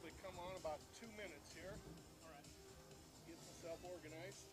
probably come on about 2 minutes here. All right. Get myself organized.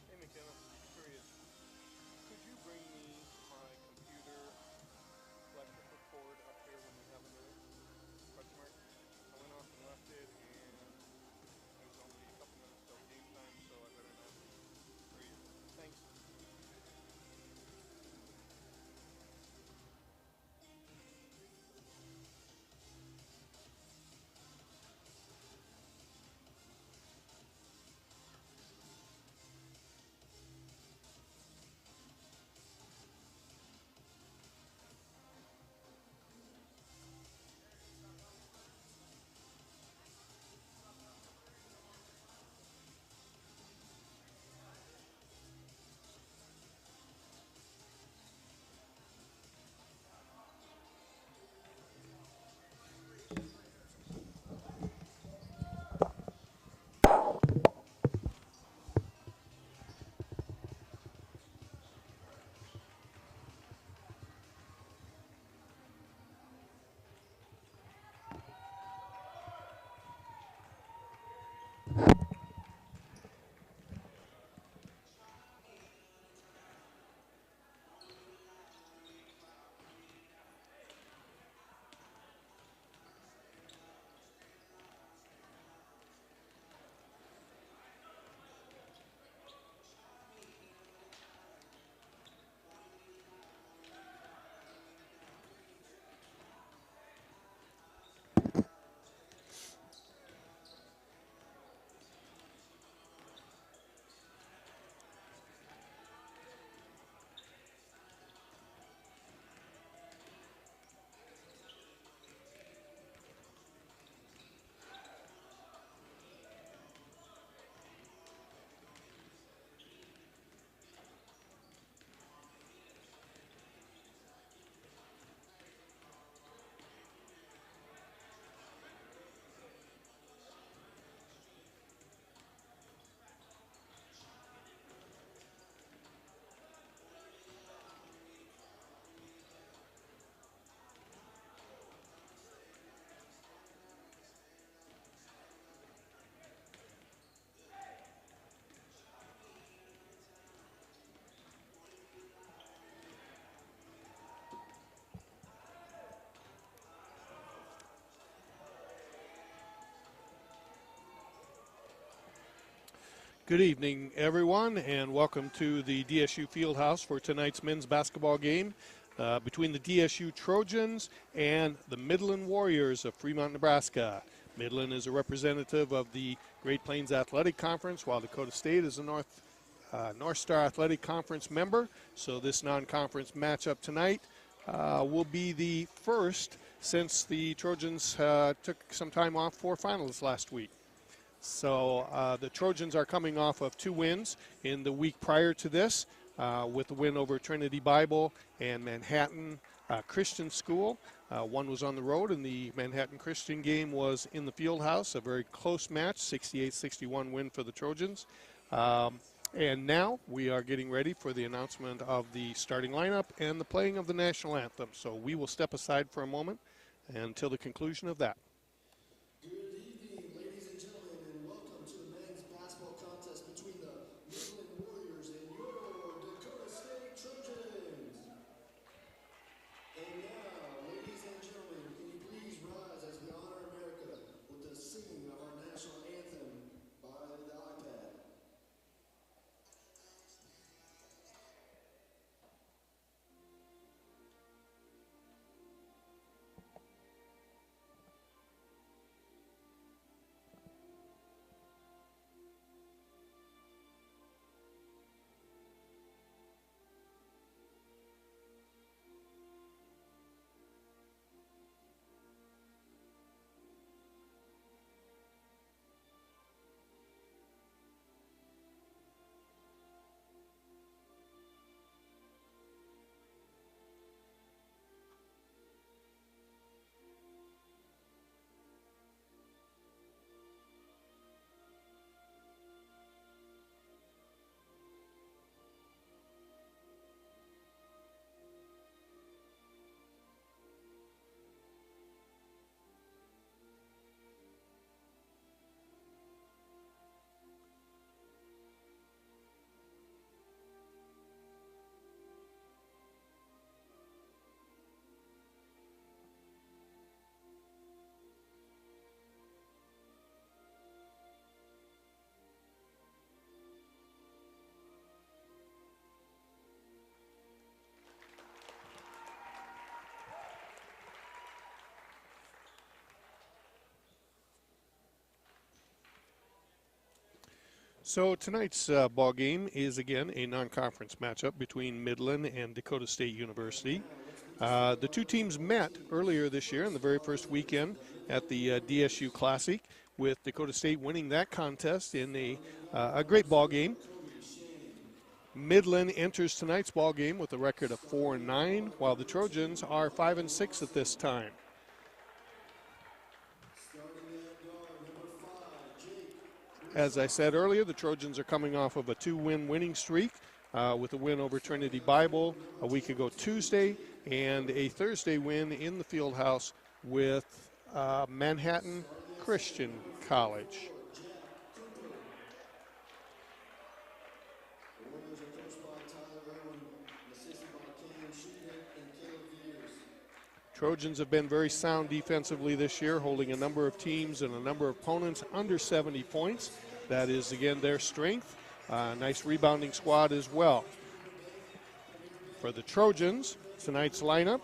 Hey McKenna, curious. Could you bring me my computer electrical cord up here when you have a minute? Question mark. I went off and left it, and there's only a couple minutes till game time, so I better not hurry it. Thanks. Good evening, everyone, and welcome to the DSU Fieldhouse for tonight's men's basketball game between the DSU Trojans and the Midland Warriors of Fremont, Nebraska. Midland is a representative of the Great Plains Athletic Conference, while Dakota State is a North Star Athletic Conference member. So this non-conference matchup tonight will be the first since the Trojans took some time off for finals last week. So the Trojans are coming off of 2 wins in the week prior to this, with a win over Trinity Bible and Manhattan Christian School. One was on the road, and the Manhattan Christian game was in the Fieldhouse, a very close match, 68-61 win for the Trojans. And now we are getting ready for the announcement of the starting lineup and the playing of the national anthem. So we will step aside for a moment until the conclusion of that. Good evening, ladies and gentlemen, and welcome to the men's basketball contest between the Midland Warriors and your Dakota State Trojans. And now, ladies and gentlemen, can you please rise as we honor America with the singing of our national anthem by the iPad. So tonight's ball game is again a non-conference matchup between Midland and Dakota State University. The two teams met earlier this year in the very first weekend at the DSU Classic, with Dakota State winning that contest in a great ball game. Midland enters tonight's ball game with a record of 4-9, while the Trojans are 5-6 at this time. As I said earlier, the Trojans are coming off of a 2-win winning streak with a win over Trinity Bible a week ago Tuesday, and a Thursday win in the Fieldhouse with Manhattan Christian College. Trojans have been very sound defensively this year, holding a number of teams and a number of opponents under 70 points. That is, again, their strength. Nice rebounding squad as well. For the Trojans, tonight's lineup,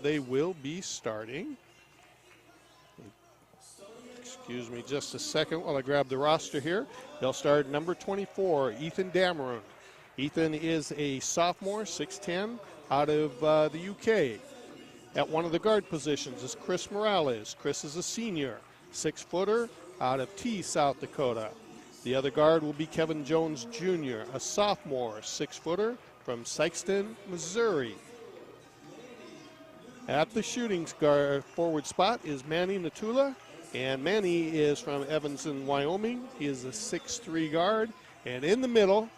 they will be starting. Excuse me just a second while I grab the roster here. They'll start number 24, Ethan Dameron. Ethan is a sophomore, 6'10", out of the UK. At one of the guard positions is Chris Morales. Chris is a senior, 6-footer out of T, South Dakota. The other guard will be Kevin Jones Jr., a sophomore, 6-footer from Sikeston, Missouri. At the shooting guard forward spot is Manny Natula, and Manny is from Evanston, Wyoming. He is a 6'3" guard, and in the middle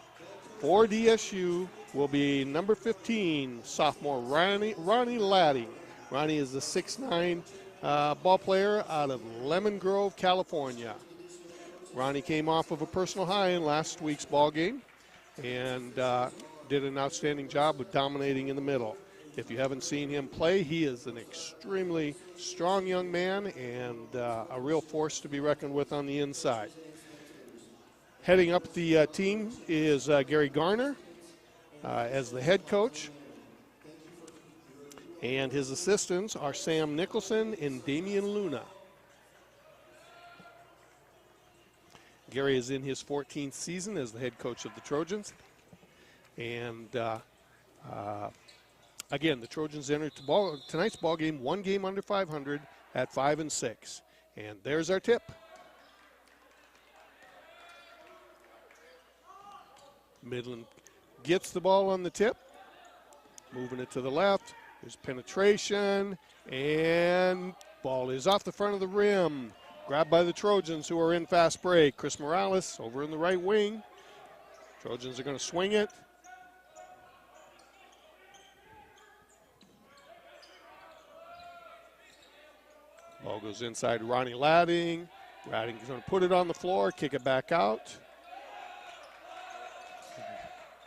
for DSU will be number 15, sophomore Ronnie Ladding. Ronnie is a 6'9" ball player out of Lemon Grove, California. Ronnie came off of a personal high in last week's ball game and did an outstanding job of dominating in the middle. If you haven't seen him play, he is an extremely strong young man and a real force to be reckoned with on the inside. Heading up the team is Gary Garner as the head coach. And his assistants are Sam Nicholson and Damian Luna. Gary is in his 14th season as the head coach of the Trojans. And again, the Trojans entered tonight's ball game, one game under 500 at 5-6. And there's our tip. Midland gets the ball on the tip, moving it to the left. There's penetration, and ball is off the front of the rim. Grabbed by the Trojans, who are in fast break. Chris Morales over in the right wing. Trojans are going to swing it. Ball goes inside Ronnie Ladding. Ladding's going to put it on the floor, kick it back out.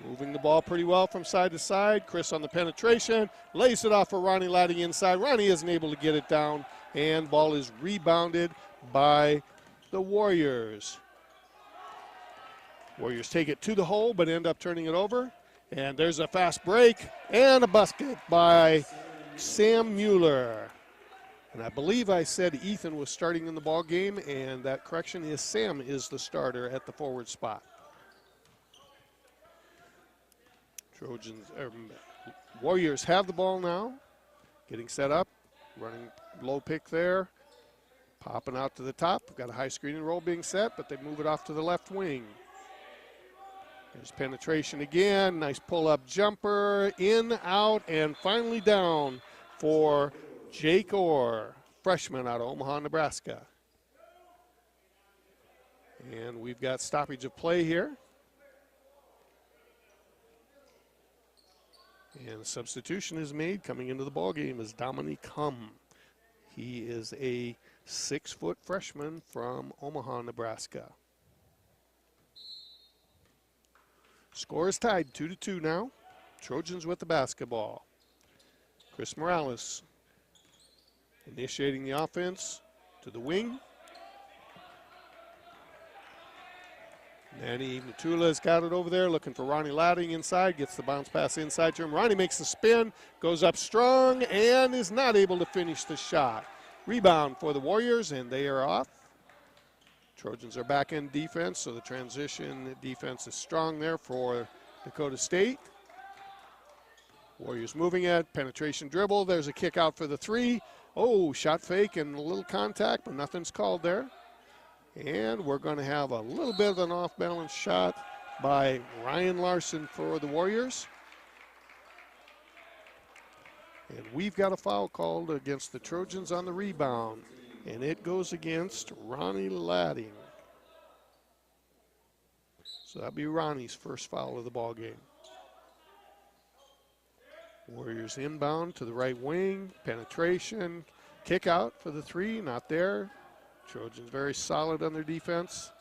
Moving the ball pretty well from side to side. Chris on the penetration, lays it off for Ronnie Ladding inside. Ronnie isn't able to get it down, and ball is rebounded by the Warriors. Warriors take it to the hole, but end up turning it over. And there's a fast break and a basket by Sam Mueller. And I believe I said Ethan was starting in the ball game, and that correction is Sam is the starter at the forward spot. Warriors have the ball now, getting set up, running low pick there, popping out to the top. We've got a high screen and roll being set, but they move it off to the left wing. There's penetration again, nice pull-up jumper, in, out, and finally down for Jake Orr, freshman out of Omaha, Nebraska. And we've got stoppage of play here. And a substitution is made. Coming into the ballgame is Dominique Hum. He is a 6-foot freshman from Omaha, Nebraska. Score is tied 2-2 now. Trojans with the basketball. Chris Morales initiating the offense to the wing. Manny Natula's got it over there, looking for Ronnie Ladding inside, gets the bounce pass inside to him. Ronnie makes the spin, goes up strong, and is not able to finish the shot. Rebound for the Warriors, and they are off. Trojans are back in defense, so the transition defense is strong there for Dakota State. Warriors moving it, penetration dribble. There's a kick out for the three. Oh, shot fake and a little contact, but nothing's called there. And we're going to have a little bit of an off-balance shot by Ryan Larson for the Warriors. And we've got a foul called against the Trojans on the rebound, and it goes against Ronnie Ladding. So that'll be Ronnie's first foul of the ball game. Warriors inbound to the right wing, penetration, kick out for the three, not there. Trojans very solid on their defense.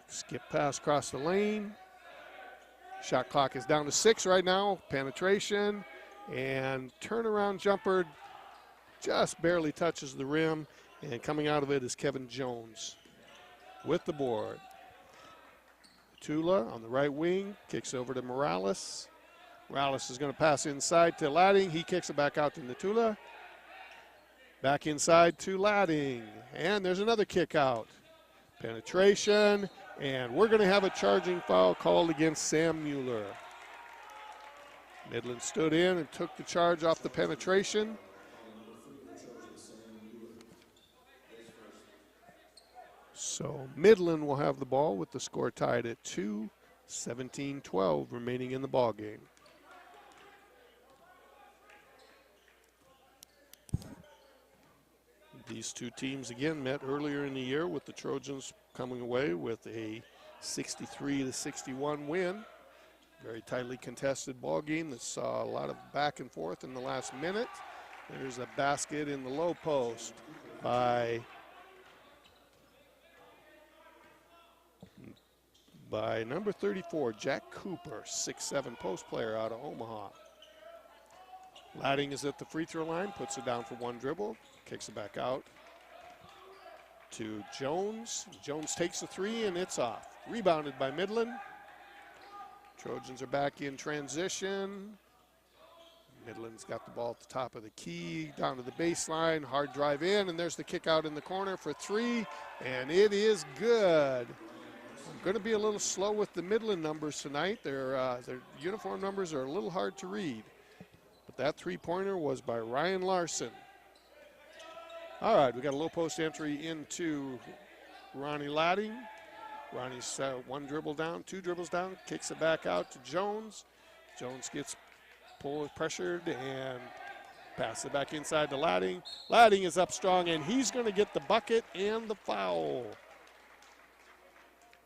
Skip pass across the lane. Shot clock is down to 6 right now. Penetration and turnaround jumper just barely touches the rim, and coming out of it is Kevin Jones with the board. Tula on the right wing, kicks over to Morales. Morales is going to pass inside to Ladding. He kicks it back out to Natula. Back inside to Ladding. And there's another kick out. Penetration, and we're going to have a charging foul called against Sam Mueller. Midland stood in and took the charge off the penetration. So Midland will have the ball with the score tied at 2, 17-12 remaining in the ball game. These two teams again met earlier in the year with the Trojans coming away with a 63-61 win. Very tightly contested ball game that saw a lot of back and forth in the last minute. There's a basket in the low post by number 34, Jack Cooper, 6'7" post player out of Omaha. Ladding is at the free throw line, puts it down for one dribble, kicks it back out to Jones. Jones takes the three and it's off. Rebounded by Midland. Trojans are back in transition. Midland's got the ball at the top of the key, down to the baseline, hard drive in, and there's the kick out in the corner for three, and it is good. I'm going to be a little slow with the Midland numbers tonight. Their uniform numbers are a little hard to read. But that three-pointer was by Ryan Larson. All right, we got a low post entry into Ronnie Ladding. Ronnie's one dribble down, two dribbles down, kicks it back out to Jones. Jones gets pressured and passes it back inside to Ladding. Ladding is up strong, and he's going to get the bucket and the foul.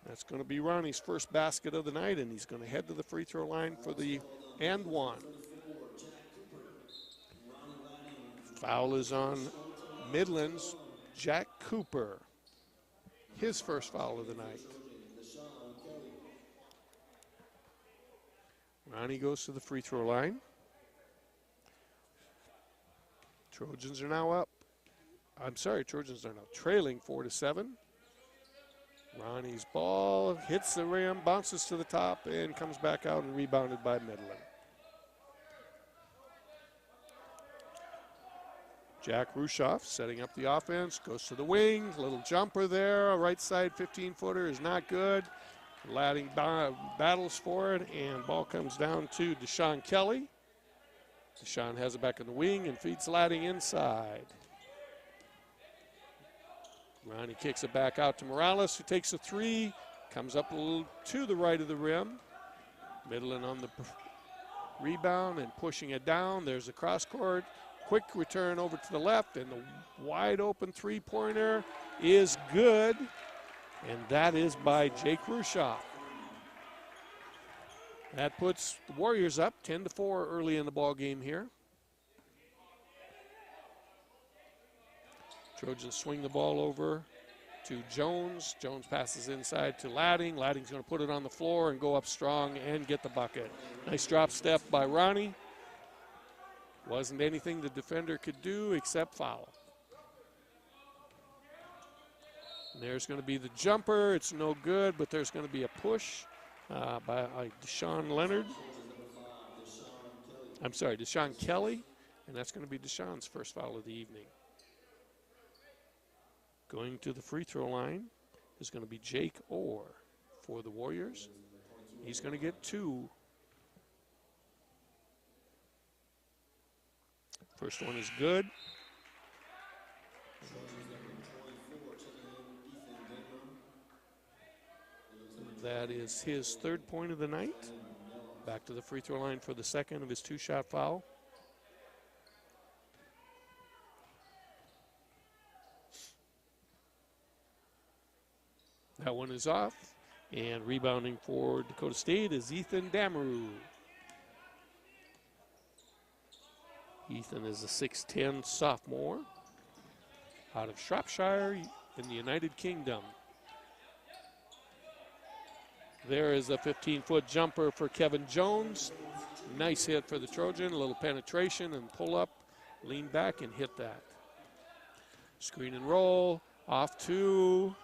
That's going to be Ronnie's first basket of the night, and he's going to head to the free throw line for the and one. Foul is on Midland's Jack Cooper. His first foul of the night. Ronnie goes to the free throw line. Trojans are now up. Trojans are now trailing 4-7. Ronnie's ball hits the rim, bounces to the top, and comes back out and rebounded by Midland. Jack Rushoff setting up the offense, goes to the wing, little jumper there, a right side 15-footer is not good. Ladding battles for it, and ball comes down to Deshaun Kelly. Deshaun has it back in the wing and feeds Ladding inside. Ronnie kicks it back out to Morales, who takes a three, comes up a little to the right of the rim. Midland on the rebound and pushing it down. There's a cross court. Quick return over to the left, and the wide open three-pointer is good, and that is by Jake Rushoff. That puts the Warriors up 10-4 early in the ball game here. Trojans swing the ball over to Jones. Jones passes inside to Ladding. Ladding's going to put it on the floor and go up strong and get the bucket. Nice drop step by Ronnie. Wasn't anything the defender could do except foul. And there's going to be the jumper. It's no good, but there's going to be a push by Deshaun Kelly, and that's going to be Deshaun's first foul of the evening. Going to the free throw line is going to be Jake Orr for the Warriors. He's going to get 2. First one is good. That is his 3rd point of the night. Back to the free throw line for the second of his 2-shot foul. That one is off. And rebounding for Dakota State is Ethan Dameru. Ethan is a 6'10" sophomore out of Shropshire in the United Kingdom. There is a 15-foot jumper for Kevin Jones. Nice hit for the Trojan. A little penetration and pull up, lean back and hit that. Screen and roll, off 2.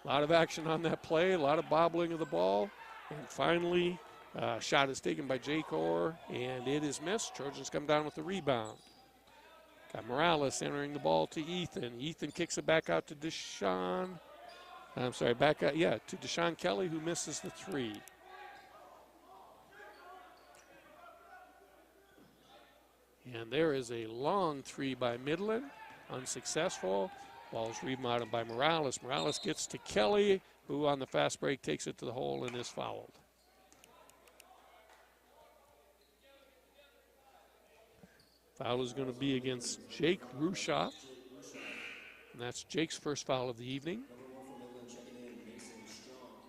A lot of action on that play, a lot of bobbling of the ball. And finally, shot is taken by Jake Orr, and it is missed. Trojans come down with the rebound. Got Morales entering the ball to Ethan. Ethan kicks it back out to Deshaun. I'm sorry, back out, to Deshaun Kelly, who misses the 3. And there is a long 3 by Midland, unsuccessful. Ball's rebounded by Morales. Morales gets to Kelly, who on the fast break takes it to the hole and is fouled. Foul is going to be against Jake Rushoff. And that's Jake's first foul of the evening.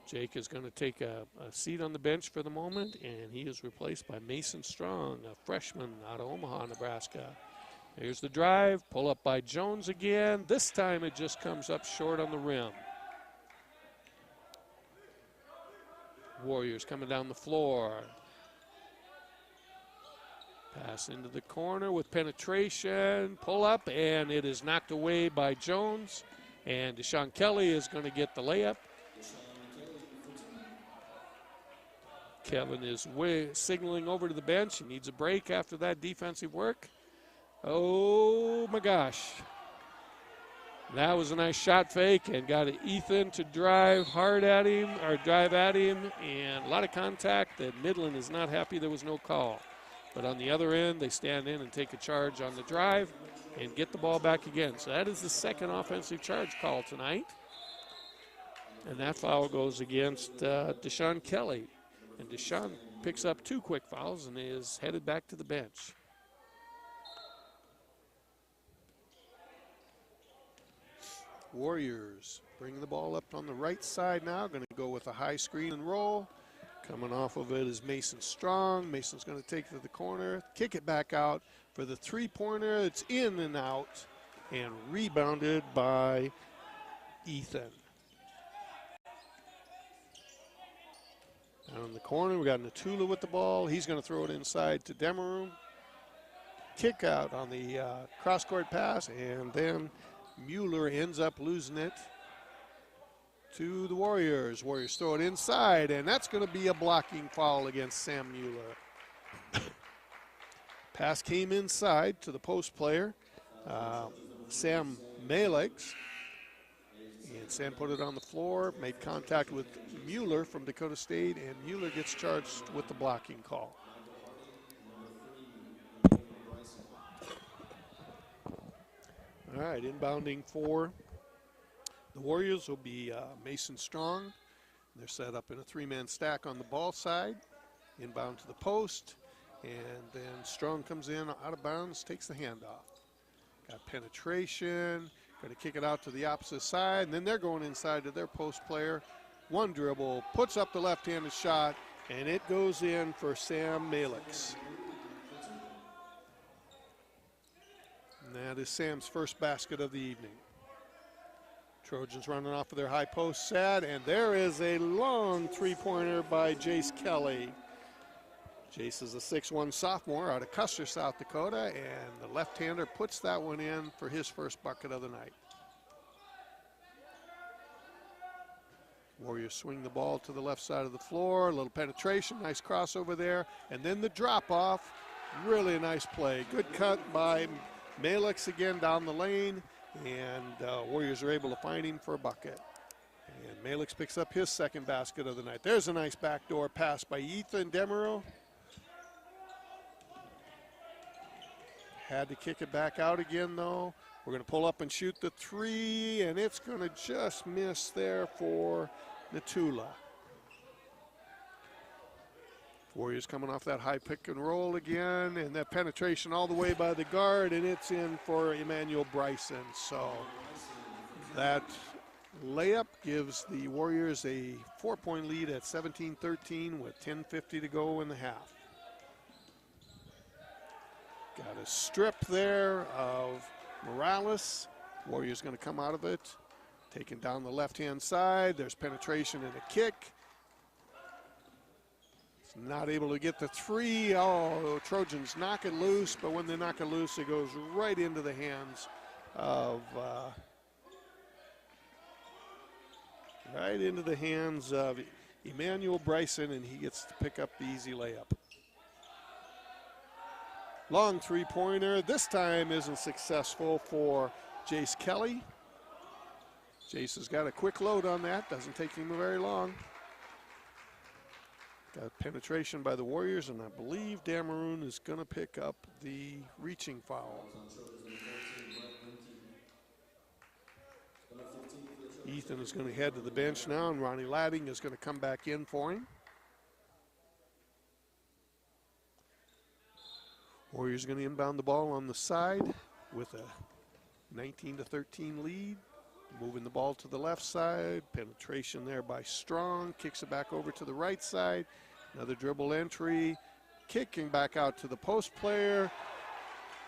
Jake is going to take a seat on the bench for the moment, and he is replaced by Mason Strong, a freshman out of Omaha, Nebraska. Here's the drive, pull up by Jones again. This time it just comes up short on the rim. Warriors coming down the floor. Pass into the corner with penetration, pull up, and it is knocked away by Jones. And Deshaun Kelly is going to get the layup. Kevin is signaling over to the bench. He needs a break after that defensive work. Oh my gosh. That was a nice shot fake and got Ethan to drive hard at him, or drive at him, and a lot of contact that Midland is not happy there was no call. But on the other end, they stand in and take a charge on the drive and get the ball back again. So that is the second offensive charge call tonight. And that foul goes against Deshaun Kelly. And Deshaun picks up 2 quick fouls and is headed back to the bench. Warriors bring the ball up on the right side now. Going to go with a high screen and roll. Coming off of it is Mason Strong. Mason's going to take it to the corner, kick it back out for the 3-pointer. It's in and out and rebounded by Ethan. Down in the corner, we got Natula with the ball. He's going to throw it inside to Demerum. Kick out on the cross-court pass, and then Mueller ends up losing it to the Warriors. Warriors throw it inside, and that's going to be a blocking foul against Sam Mueller. Pass came inside to the post player, Sam Malex. And Sam put it on the floor, made contact with Mueller from Dakota State, and Mueller gets charged with the blocking call. All right, inbounding for the Warriors will be Mason Strong. They're set up in a 3-man stack on the ball side, inbound to the post, and then Strong comes in out of bounds, takes the handoff. Got penetration, going to kick it out to the opposite side, and then they're going inside to their post player. One dribble, puts up the left-handed shot, and it goes in for Sam Malex. And that is Sam's first basket of the evening. Trojans running off of their high post set, and there is a long 3-pointer by Jace Kelly. Jace is a 6'1" sophomore out of Custer, South Dakota, and the left-hander puts that one in for his first bucket of the night. Warriors swing the ball to the left side of the floor, a little penetration, nice crossover there, and then the drop-off, really nice play. Good cut by Malix again down the lane, and Warriors are able to find him for a bucket. And Malix picks up his second basket of the night. There's a nice backdoor pass by Ethan Demereux. Had to kick it back out again, though. We're going to pull up and shoot the three, and it's going to just miss there for Natula. Warriors coming off that high pick and roll again, and that penetration all the way by the guard, and it's in for Emmanuel Bryson. So that layup gives the Warriors a 4-point lead at 17-13 with 10:50 to go in the half. Got a strip there of Morales. Warriors going to come out of it. Taken down the left-hand side. There's penetration and a kick. Not able to get the three. Oh, Trojans knock it loose, but when they knock it loose, it goes right into the hands of Emmanuel Bryson, and he gets to pick up the easy layup. Long three-pointer. This time isn't successful for Jace Kelly. Jace has got a quick load on that. Doesn't take him very long. Got penetration by the Warriors, and I believe Dameroon is going to pick up the reaching foul. Ethan is going to head to the bench now, and Ronnie Ladding is going to come back in for him. Warriors going to inbound the ball on the side with a 19-13 lead. Moving the ball to the left side. Penetration there by Strong. Kicks it back over to the right side. Another dribble entry. Kicking back out to the post player.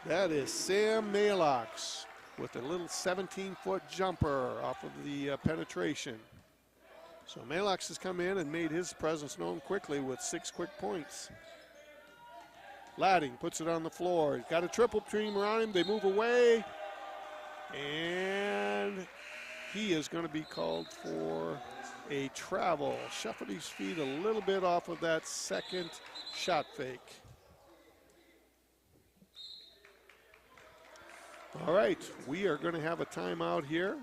That is Sam Malox with a little 17-foot jumper off of the penetration. So Malox has come in and made his presence known quickly with 6 quick points. Ladding puts it on the floor. He's got a triple team around him. They move away. And he is going to be called for a travel. Shuffled his feet a little bit off of that second shot fake. All right, we are going to have a timeout here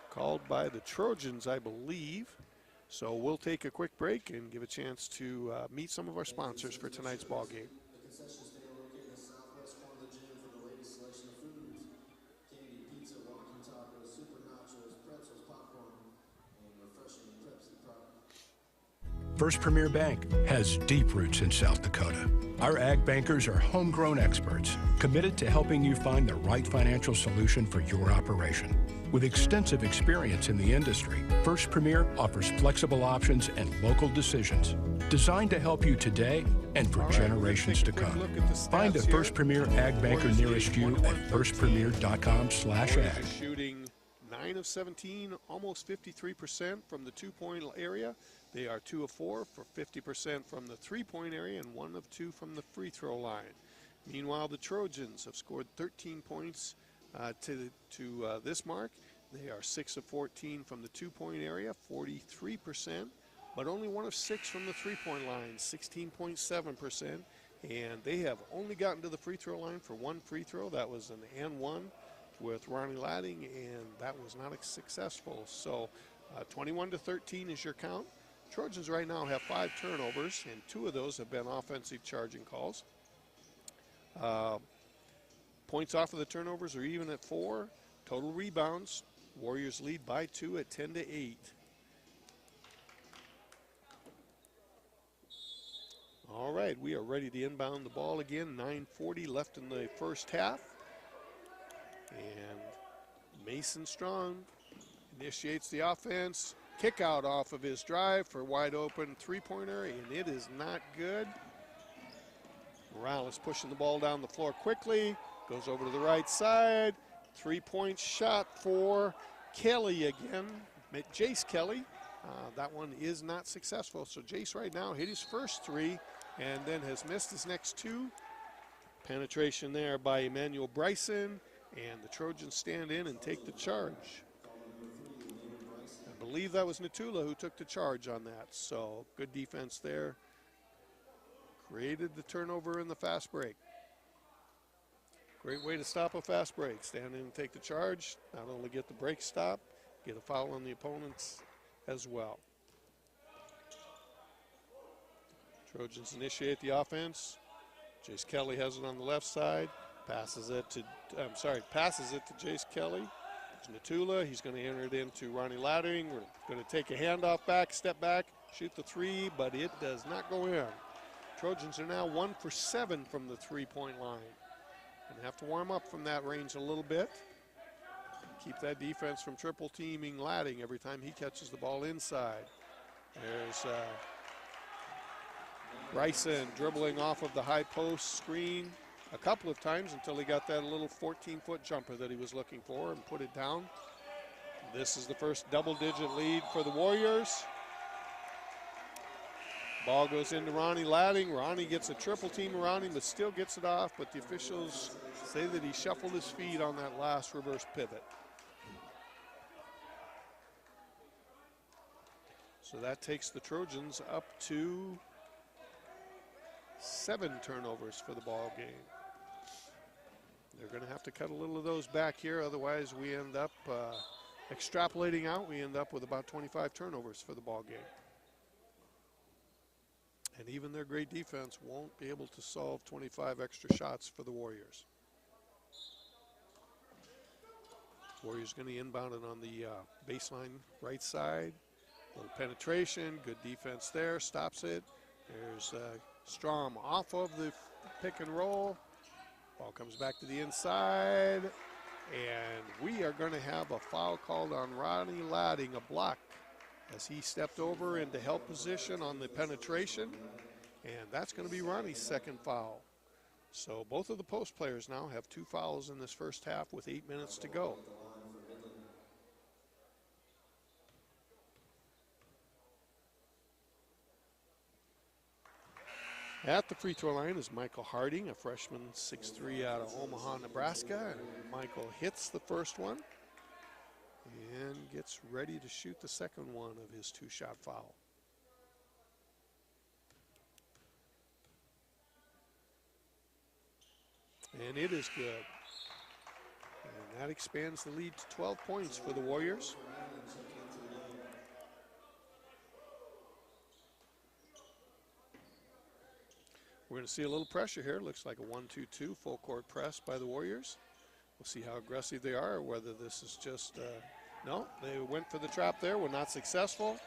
called by the Trojans, I believe. So we'll take a quick break and give a chance to meet some of our sponsors for tonight's ball game. Concession stand located in the southwest corner of the gym for the latest selection of foods. Candy, pizza, walking tacos, super nachos, pretzels, popcorn, and refreshing Pepsi product. First Premier Bank has deep roots in South Dakota. Our ag bankers are homegrown experts committed to helping you find the right financial solution for your operation. With extensive experience in the industry, First Premier offers flexible options and local decisions designed to help you today and for generations to come. Find a First Premier Ag Banker nearest you at firstpremier.com/ag. Shooting 9 of 17, almost 53% from the 2-point area. They are 2 of 4 for 50% from the 3-point area and 1 of 2 from the free throw line. Meanwhile, the Trojans have scored 13 points to this mark. They are 6 of 14 from the 2-point area, 43%, but only 1 of 6 from the 3-point line, 16.7%. And they have only gotten to the free throw line for 1 free throw. That was an and 1 with Ronnie Ladding, and that was not successful. So 21-13 is your count. Trojans right now have 5 turnovers, and 2 of those have been offensive charging calls. Points off of the turnovers are even at 4. Total rebounds, Warriors lead by 2 at 10-8. All right, we are ready to inbound the ball again. 9:40 left in the first half. And Mason Strong initiates the offense. Kick out off of his drive for wide open 3-pointer, and it is not good. Morales pushing the ball down the floor quickly. Goes over to the right side. 3-point shot for Kelly again. Jace Kelly. That one is not successful. So Jace right now hit his first 3 and then has missed his next 2. Penetration there by Emmanuel Bryson, and the Trojans stand in and take the charge. I believe that was Natula who took the charge on that. So good defense there. Created the turnover in the fast break. Great way to stop a fast break. Stand in and take the charge. Not only get the break stop, get a foul on the opponents as well. Trojans initiate the offense. Jace Kelly has it on the left side. Passes it to Jace Kelly. Natula, he's going to enter it into Ronnie Laddering. We're going to take a handoff back, step back, shoot the three, but it does not go in. Trojans are now 1 for 7 from the three-point line. Going to have to warm up from that range a little bit. Keep that defense from triple teaming Ladding every time he catches the ball inside. There's Bryson dribbling off of the high post screen a couple of times until he got that little 14-foot jumper that he was looking for and put it down. This is the first double-digit lead for the Warriors. Ball goes into Ronnie Ladding. Ronnie gets a triple team around him, but still gets it off, but the officials say that he shuffled his feet on that last reverse pivot. So that takes the Trojans up to 7 turnovers for the ball game. They're going to have to cut a little of those back here, otherwise we end up extrapolating out. We end up with about 25 turnovers for the ball game. And even their great defense won't be able to solve 25 extra shots for the Warriors. Warriors going to inbound it on the baseline right side. A little penetration, good defense there, stops it. There's Strom off of the pick and roll. Ball comes back to the inside, and we are going to have a foul called on Ronnie Ladding, a block, as he stepped over into help position on the penetration, and that's going to be Ronnie's second foul. So both of the post players now have 2 fouls in this first half with 8 minutes to go. At the free throw line is Michael Harding, a freshman, 6'3", out of Omaha, Nebraska. And Michael hits the first one and gets ready to shoot the second one of his 2-shot foul. And it is good. And that expands the lead to 12 points for the Warriors. We're going to see a little pressure here. Looks like a 1-2-2 full court press by the Warriors. We'll see how aggressive they are, or whether this is just, no, they went for the trap there, were not successful.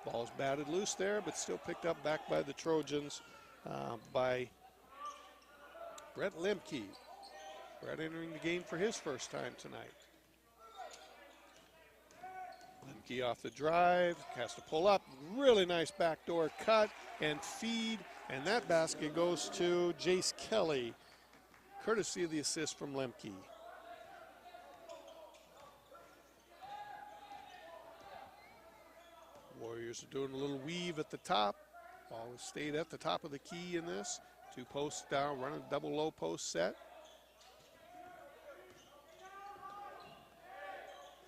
Ball's batted loose there, but still picked up back by the Trojans by Brett Lemke. Brett entering the game for his first time tonight. Lemke off the drive, has to pull up, really nice backdoor cut and feed. And that basket goes to Jace Kelly, courtesy of the assist from Lemke. Warriors are doing a little weave at the top. Ball has stayed at the top of the key in this. 2 posts down, running a double low post set.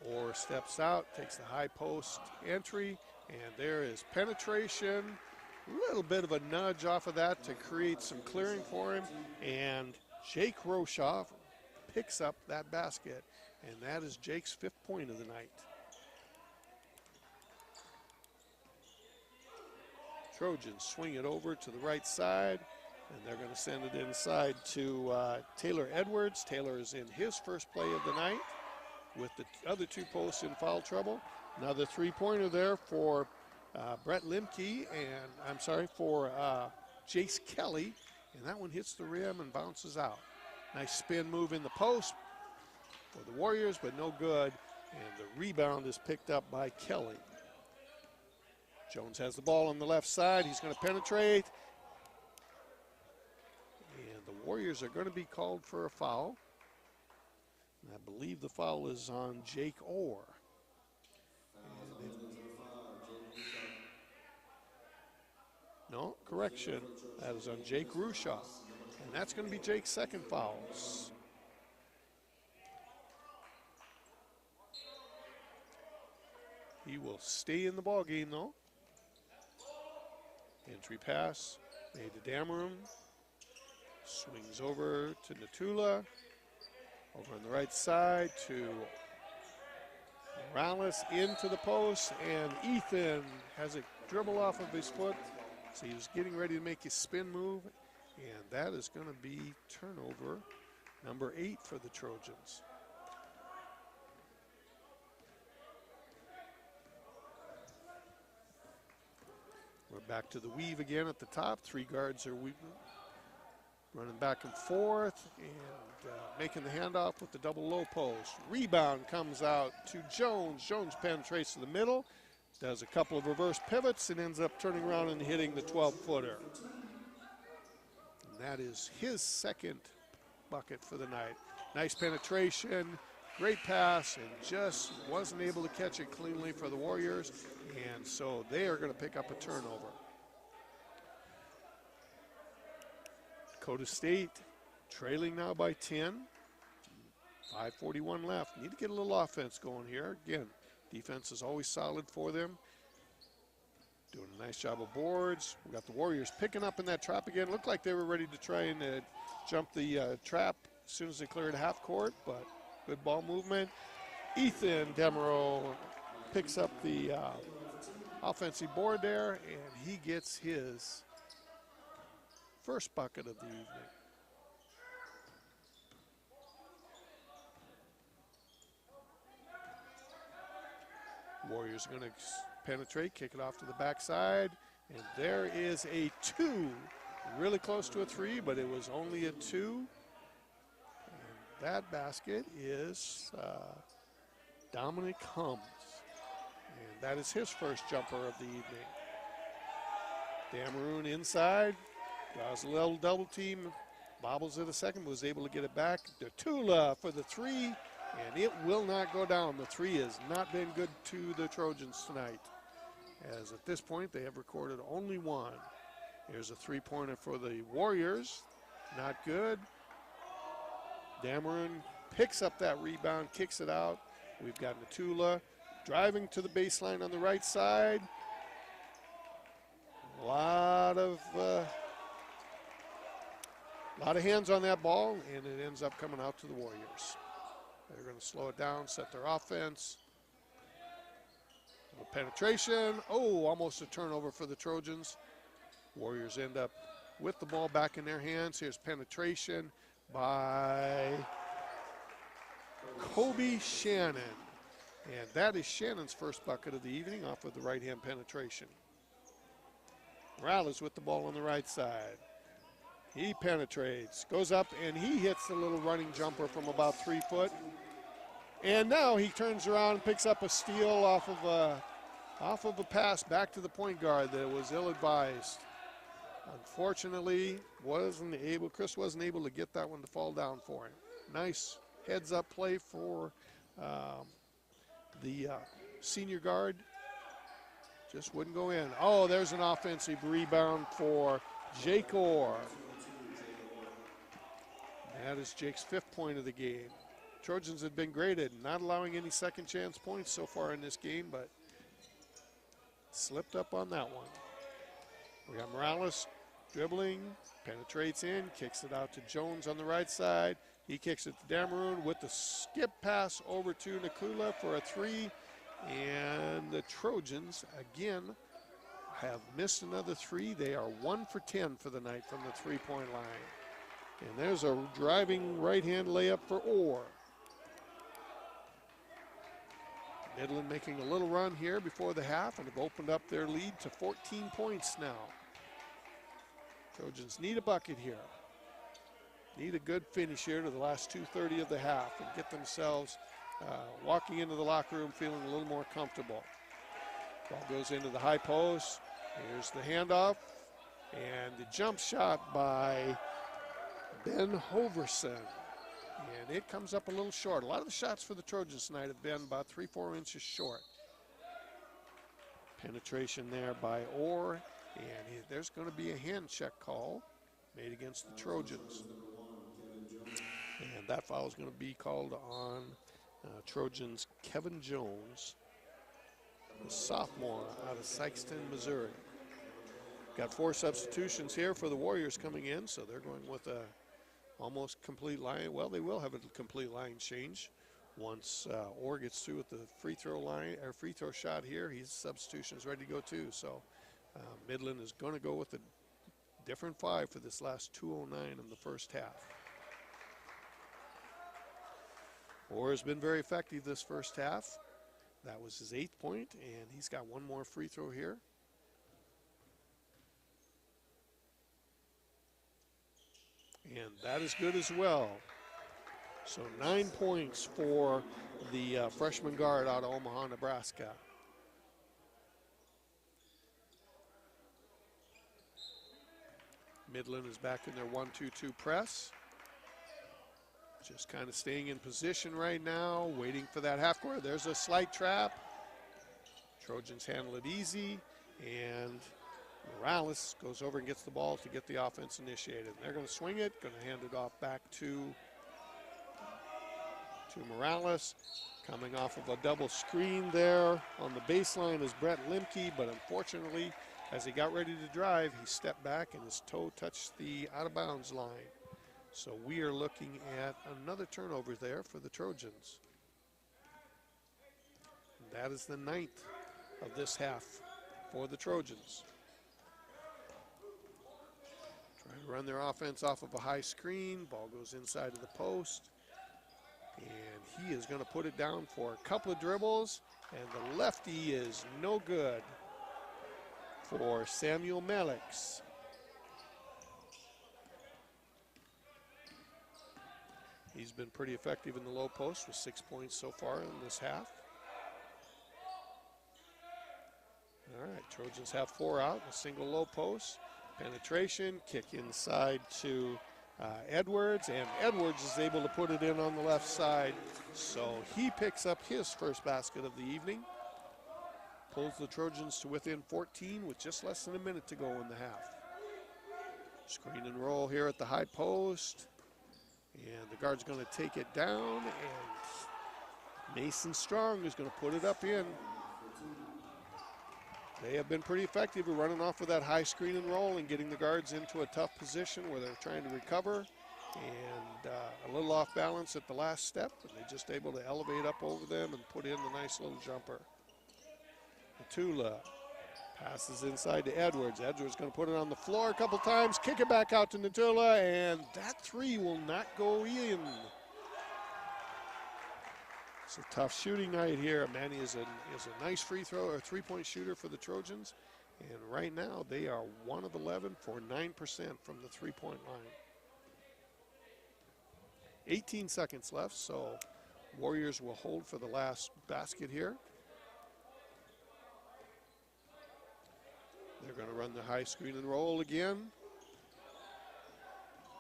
Orr steps out, takes the high post entry, and there is penetration. A little bit of a nudge off of that to create some clearing for him, and Jake Roshoff picks up that basket, and that is Jake's 5th point of the night. Trojans swing it over to the right side, and they're going to send it inside to Taylor Edwards. Taylor is in his first play of the night with the other 2 posts in foul trouble. Another 3-pointer there for Brett Lemke, and for Jace Kelly, and that one hits the rim and bounces out. Nice spin move in the post for the Warriors, but no good, and the rebound is picked up by Kelly. Jones has the ball on the left side. He's going to penetrate, and the Warriors are going to be called for a foul. And I believe the foul is on Jake Orr. No, correction. That is on Jake Rushoff. And that's going to be Jake's second foul. He will stay in the ball game, though. Entry pass made to Dameron. Swings over to Natula. Over on the right side to Morales into the post, and Ethan has it dribble off of his foot. So he was getting ready to make his spin move, and that is going to be turnover number 8 for the Trojans. We're back to the weave again at the top. 3 guards are weaving, running back and forth, and making the handoff with the double low post. Rebound comes out to Jones. Jones penetrates to the middle, does a couple of reverse pivots, and ends up turning around and hitting the 12-footer. And that is his second bucket for the night. Nice penetration, great pass, and just wasn't able to catch it cleanly for the Warriors, and so they are going to pick up a turnover. Dakota State trailing now by 10. 5:41 left. Need to get a little offense going here. Again, defense is always solid for them. Doing a nice job of boards. We got the Warriors picking up in that trap again. Looked like they were ready to try and jump the trap as soon as they cleared half court, but good ball movement. Ethan Demeraux picks up the offensive board there, and he gets his first bucket of the evening. Warriors are going to penetrate, kick it off to the backside, and there is a 2. Really close to a 3, but it was only a 2. And that basket is Dominic Hums, and that is his first jumper of the evening. Dameroon inside, draws a little double team, bobbles it a second, was able to get it back. Dakota for the 3, and it will not go down. The 3 has not been good to the Trojans tonight, as at this point they have recorded only 1. Here's a 3-pointer for the Warriors, not good. Dameroon picks up that rebound, kicks it out. We've got Natula driving to the baseline on the right side. A lot of hands on that ball, and it ends up coming out to the Warriors. They're going to slow it down, set their offense. Penetration. Oh, almost a turnover for the Trojans. Warriors end up with the ball back in their hands. Here's penetration by Kobe Shannon. And that is Shannon's first bucket of the evening off of the right-hand penetration. Morales with the ball on the right side. He penetrates, goes up, and he hits the little running jumper from about 3 foot. And now he turns around and picks up a steal off of a pass back to the point guard that was ill-advised. Unfortunately, Chris wasn't able to get that one to fall down for him. Nice heads-up play for the senior guard. Just wouldn't go in. Oh, there's an offensive rebound for Jake Orr. That is Jake's 5th point of the game. Trojans have been great at not allowing any second chance points so far in this game, but slipped up on that one. We got Morales dribbling, penetrates in, kicks it out to Jones on the right side. He kicks it to Dameroon with the skip pass over to Nakula for a 3. And the Trojans, again, have missed another 3. They are 1 for 10 for the night from the 3-point line. And there's a driving right-hand layup for Orr. Midland making a little run here before the half and have opened up their lead to 14 points now. Trojans need a bucket here. Need a good finish here to the last 2:30 of the half and get themselves walking into the locker room feeling a little more comfortable. Ball goes into the high post. Here's the handoff. And the jump shot by Ben Hoverson. And it comes up a little short. A lot of the shots for the Trojans tonight have been about 3-4 inches short. Penetration there by Orr. And there's going to be a hand check call made against the Trojans. And that foul is going to be called on Trojans Kevin Jones, a sophomore out of Sikeston, Missouri. Got 4 substitutions here for the Warriors coming in, so they're going with a almost complete line. Well, they will have a complete line change once Orr gets through with the free throw line or free throw shot here. His substitution is ready to go too. So Midland is going to go with a different 5 for this last 2:09 in the first half. Orr has been very effective this first half. That was his 8th point, and he's got one more free throw here. And that is good as well. So 9 points for the freshman guard out of Omaha, Nebraska. Midland is back in their 1-2-2 press. Just kind of staying in position right now, waiting for that half court. There's a slight trap. Trojans handle it easy, and Morales goes over and gets the ball to get the offense initiated. They're going to swing it, going to hand it off back to Morales. Coming off of a double screen there on the baseline is Brett Limke, but unfortunately, as he got ready to drive, he stepped back and his toe touched the out-of-bounds line. So we are looking at another turnover there for the Trojans. And that is the 9th of this half for the Trojans. Trying to run their offense off of a high screen. Ball goes inside of the post. And he is going to put it down for a couple of dribbles. And the lefty is no good for Samuel Melix. He's been pretty effective in the low post with 6 points so far in this half. All right, Trojans have 4 out, a single low post. Penetration, kick inside to Edwards, and Edwards is able to put it in on the left side. So he picks up his first basket of the evening. Pulls the Trojans to within 14 with just less than a minute to go in the half. Screen and roll here at the high post. And the guard's going to take it down, and Mason Strong is going to put it up in. They have been pretty effective at running off of that high screen and roll and getting the guards into a tough position where they're trying to recover. And a little off balance at the last step, but they're just able to elevate up over them and put in the nice little jumper. Matula passes inside to Edwards. Edwards going to put it on the floor a couple times, kick it back out to Natula, and that 3 will not go in. It's a tough shooting night here. Manny is a nice free throw or 3-point shooter for the Trojans, and right now they are 1 of 11 for 9% from the 3-point line. 18 seconds left, so Warriors will hold for the last basket here. They're going to run the high screen and roll again.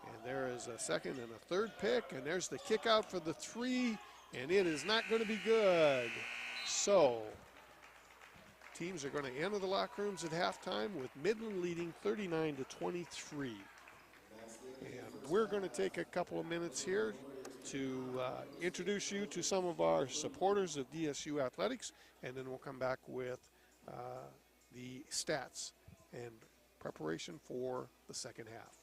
And there is a second and a third pick, and there's the kick out for the 3, and it is not going to be good. So teams are going to enter the locker rooms at halftime with Midland leading 39-23. And we're going to take a couple of minutes here to introduce you to some of our supporters of DSU Athletics, and then we'll come back with the stats and preparation for the second half.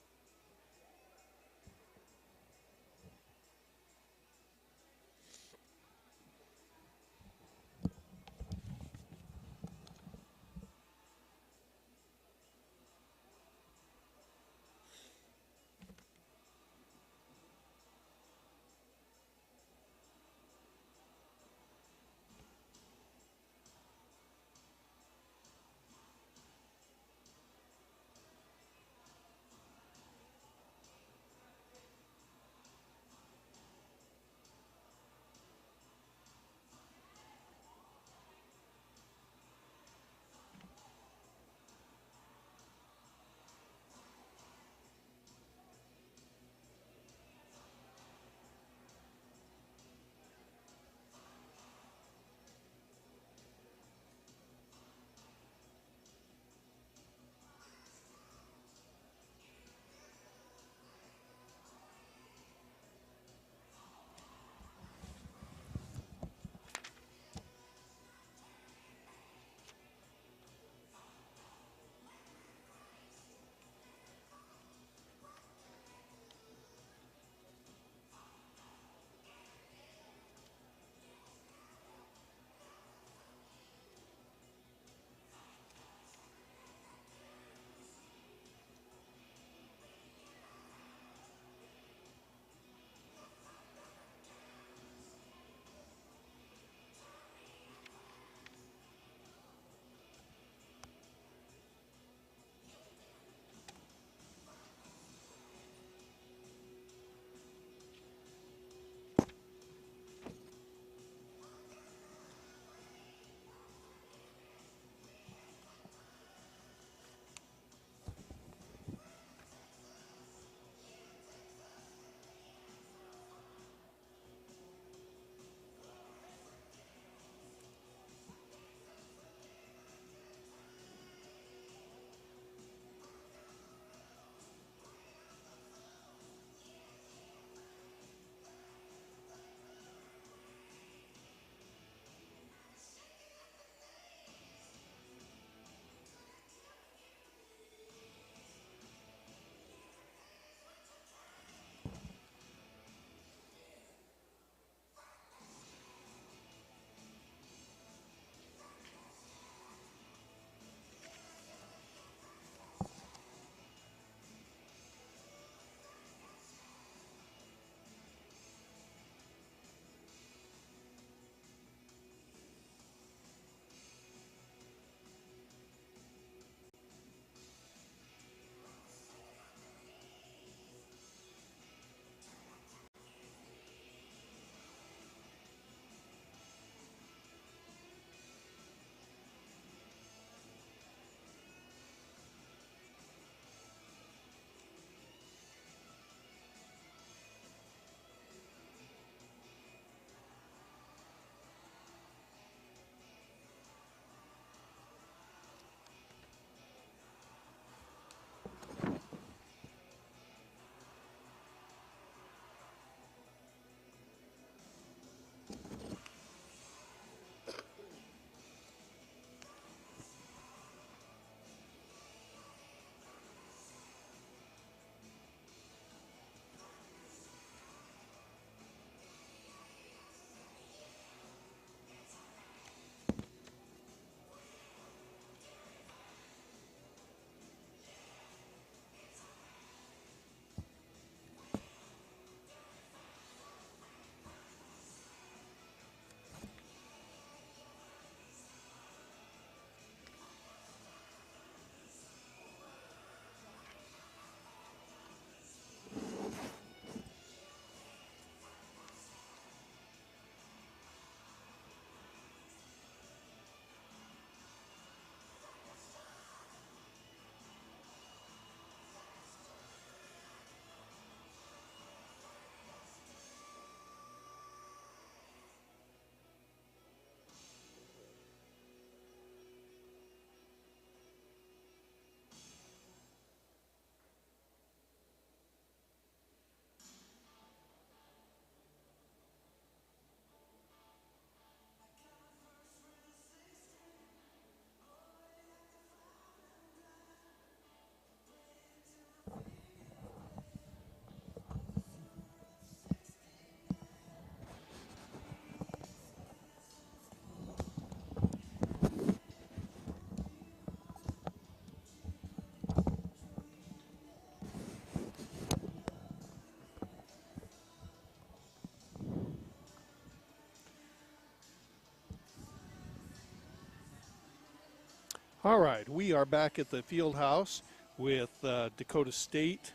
All right, we are back at the Fieldhouse with Dakota State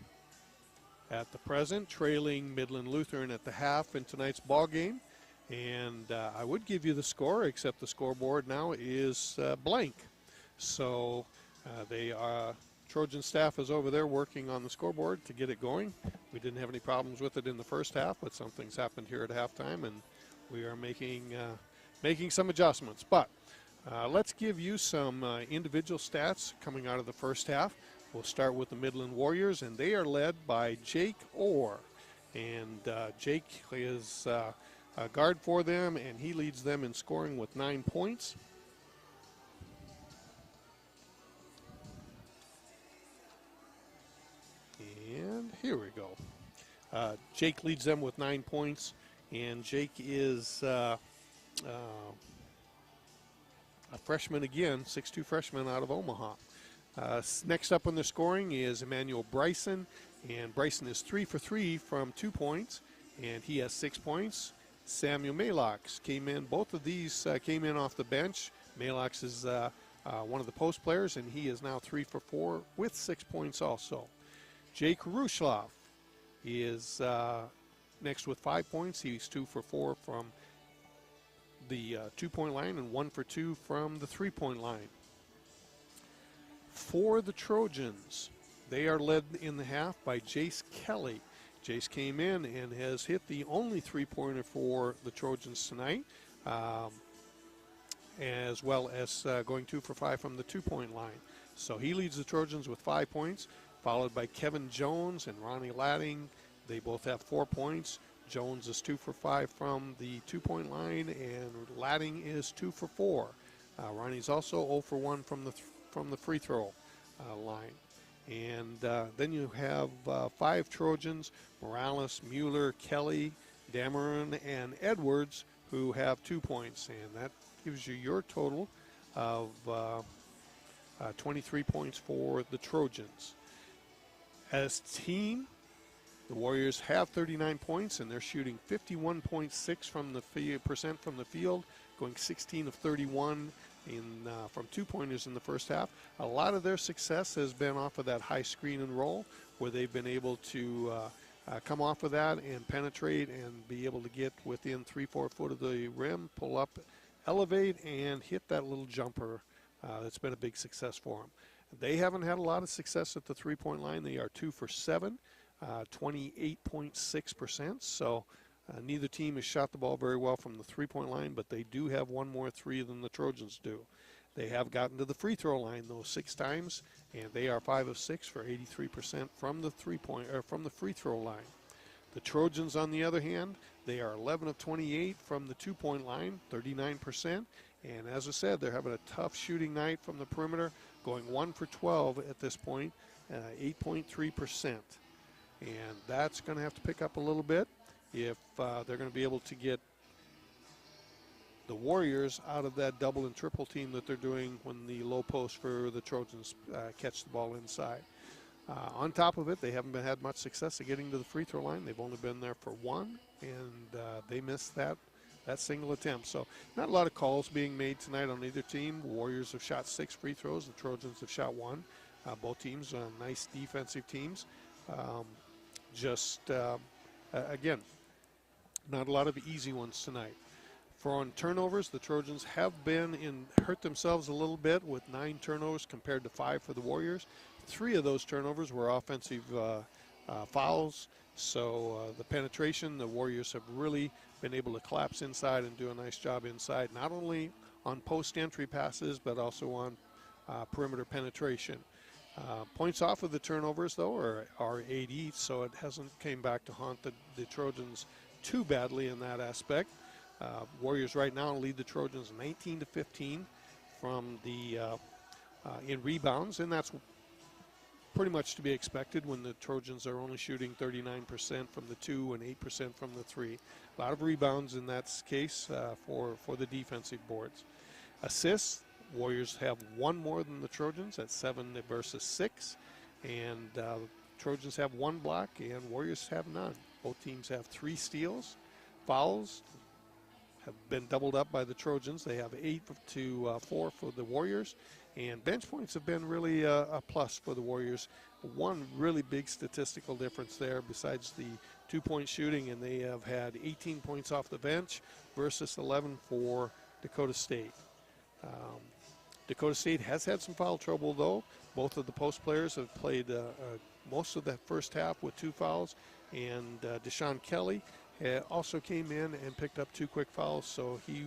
at the present, trailing Midland Lutheran at the half in tonight's ball game. And I would give you the score, except the scoreboard now is blank. So Trojan staff is over there working on the scoreboard to get it going. We didn't have any problems with it in the first half, but something's happened here at halftime, and we are making some adjustments. But let's give you some individual stats coming out of the first half. We'll start with the Midland Warriors, and they are led by Jake Orr. And Jake is a guard for them, and he leads them in scoring with 9 points. And here we go. Jake leads them with 9 points, and Jake is a freshman again, 6'2" freshman out of Omaha. Next up on the scoring is Emmanuel Bryson, and Bryson is 3 for 3 from 2 points, and he has 6 points. Samuel Malox came in. Both of these came in off the bench. Malox is one of the post players, and he is now 3 for 4 with 6 points also. Jake Rushloff is next with 5 points. He's 2 for 4 from the 2-point line and 1 for 2 from the 3-point line. For the Trojans, they are led in the half by Jace Kelly. Jace came in and has hit the only 3-pointer for the Trojans tonight, as well as going 2 for 5 from the 2-point line. So he leads the Trojans with 5 points, followed by Kevin Jones and Ronnie Latting. They both have 4 points. Jones is 2 for 5 from the 2-point line, and Latting is 2 for 4. Ronnie's also 0 for 1 from the free throw line. And then you have 5 Trojans: Morales, Mueller, Kelly, Dameron, and Edwards, who have 2 points. And that gives you your total of 23 points for the Trojans. As a team, the Warriors have 39 points, and they're shooting 51.6% from the field, going 16 of 31 from 2-pointers in the first half. A lot of their success has been off of that high screen and roll, where they've been able to come off of that and penetrate and be able to get within 3-4 foot of the rim, pull up, elevate, and hit that little jumper. That's been a big success for them. They haven't had a lot of success at the 3-point line. They are 2 for 7, 28.6%. So neither team has shot the ball very well from the 3-point line, but they do have one more 3 than the Trojans do. They have gotten to the free throw line though 6 times, and they are 5 of 6 for 83% from the from the free throw line. The Trojans, on the other hand, they are 11 of 28 from the 2-point line, 39%. And as I said, they're having a tough shooting night from the perimeter, going 1 for 12 at this point, 8.3%. And that's going to have to pick up a little bit if they're going to be able to get the Warriors out of that double and triple team that they're doing when the low post for the Trojans catch the ball inside. On top of it, they haven't had much success at getting to the free throw line. They've only been there for 1, and they missed that single attempt. So not a lot of calls being made tonight on either team. The Warriors have shot 6 free throws. The Trojans have shot 1. Both teams are nice defensive teams. Again, not a lot of easy ones tonight. For on turnovers, the Trojans have hurt themselves a little bit with 9 turnovers compared to 5 for the Warriors. 3 of those turnovers were offensive fouls. So the penetration, the Warriors have really been able to collapse inside and do a nice job inside, not only on post entry passes, but also on perimeter penetration. Points off of the turnovers, though, are 80, so it hasn't came back to haunt the Trojans too badly in that aspect. Warriors right now lead the Trojans 19-15 from the in rebounds, and that's pretty much to be expected when the Trojans are only shooting 39% from the 2 and 8% from the 3. A lot of rebounds in that case for the defensive boards. Assists, Warriors have 1 more than the Trojans at 7 versus 6, and Trojans have 1 block and Warriors have none. Both teams have 3 steals. Fouls have been doubled up by the Trojans. They have 8 to 4 for the Warriors, And bench points have been really a plus for the Warriors. One really big statistical difference there besides the 2-point shooting, and they have had 18 points off the bench versus 11 for Dakota State. Dakota State has had some foul trouble, though. Both of the post players have played most of that first half with 2 fouls, and Deshaun Kelly also came in and picked up 2 quick fouls, so he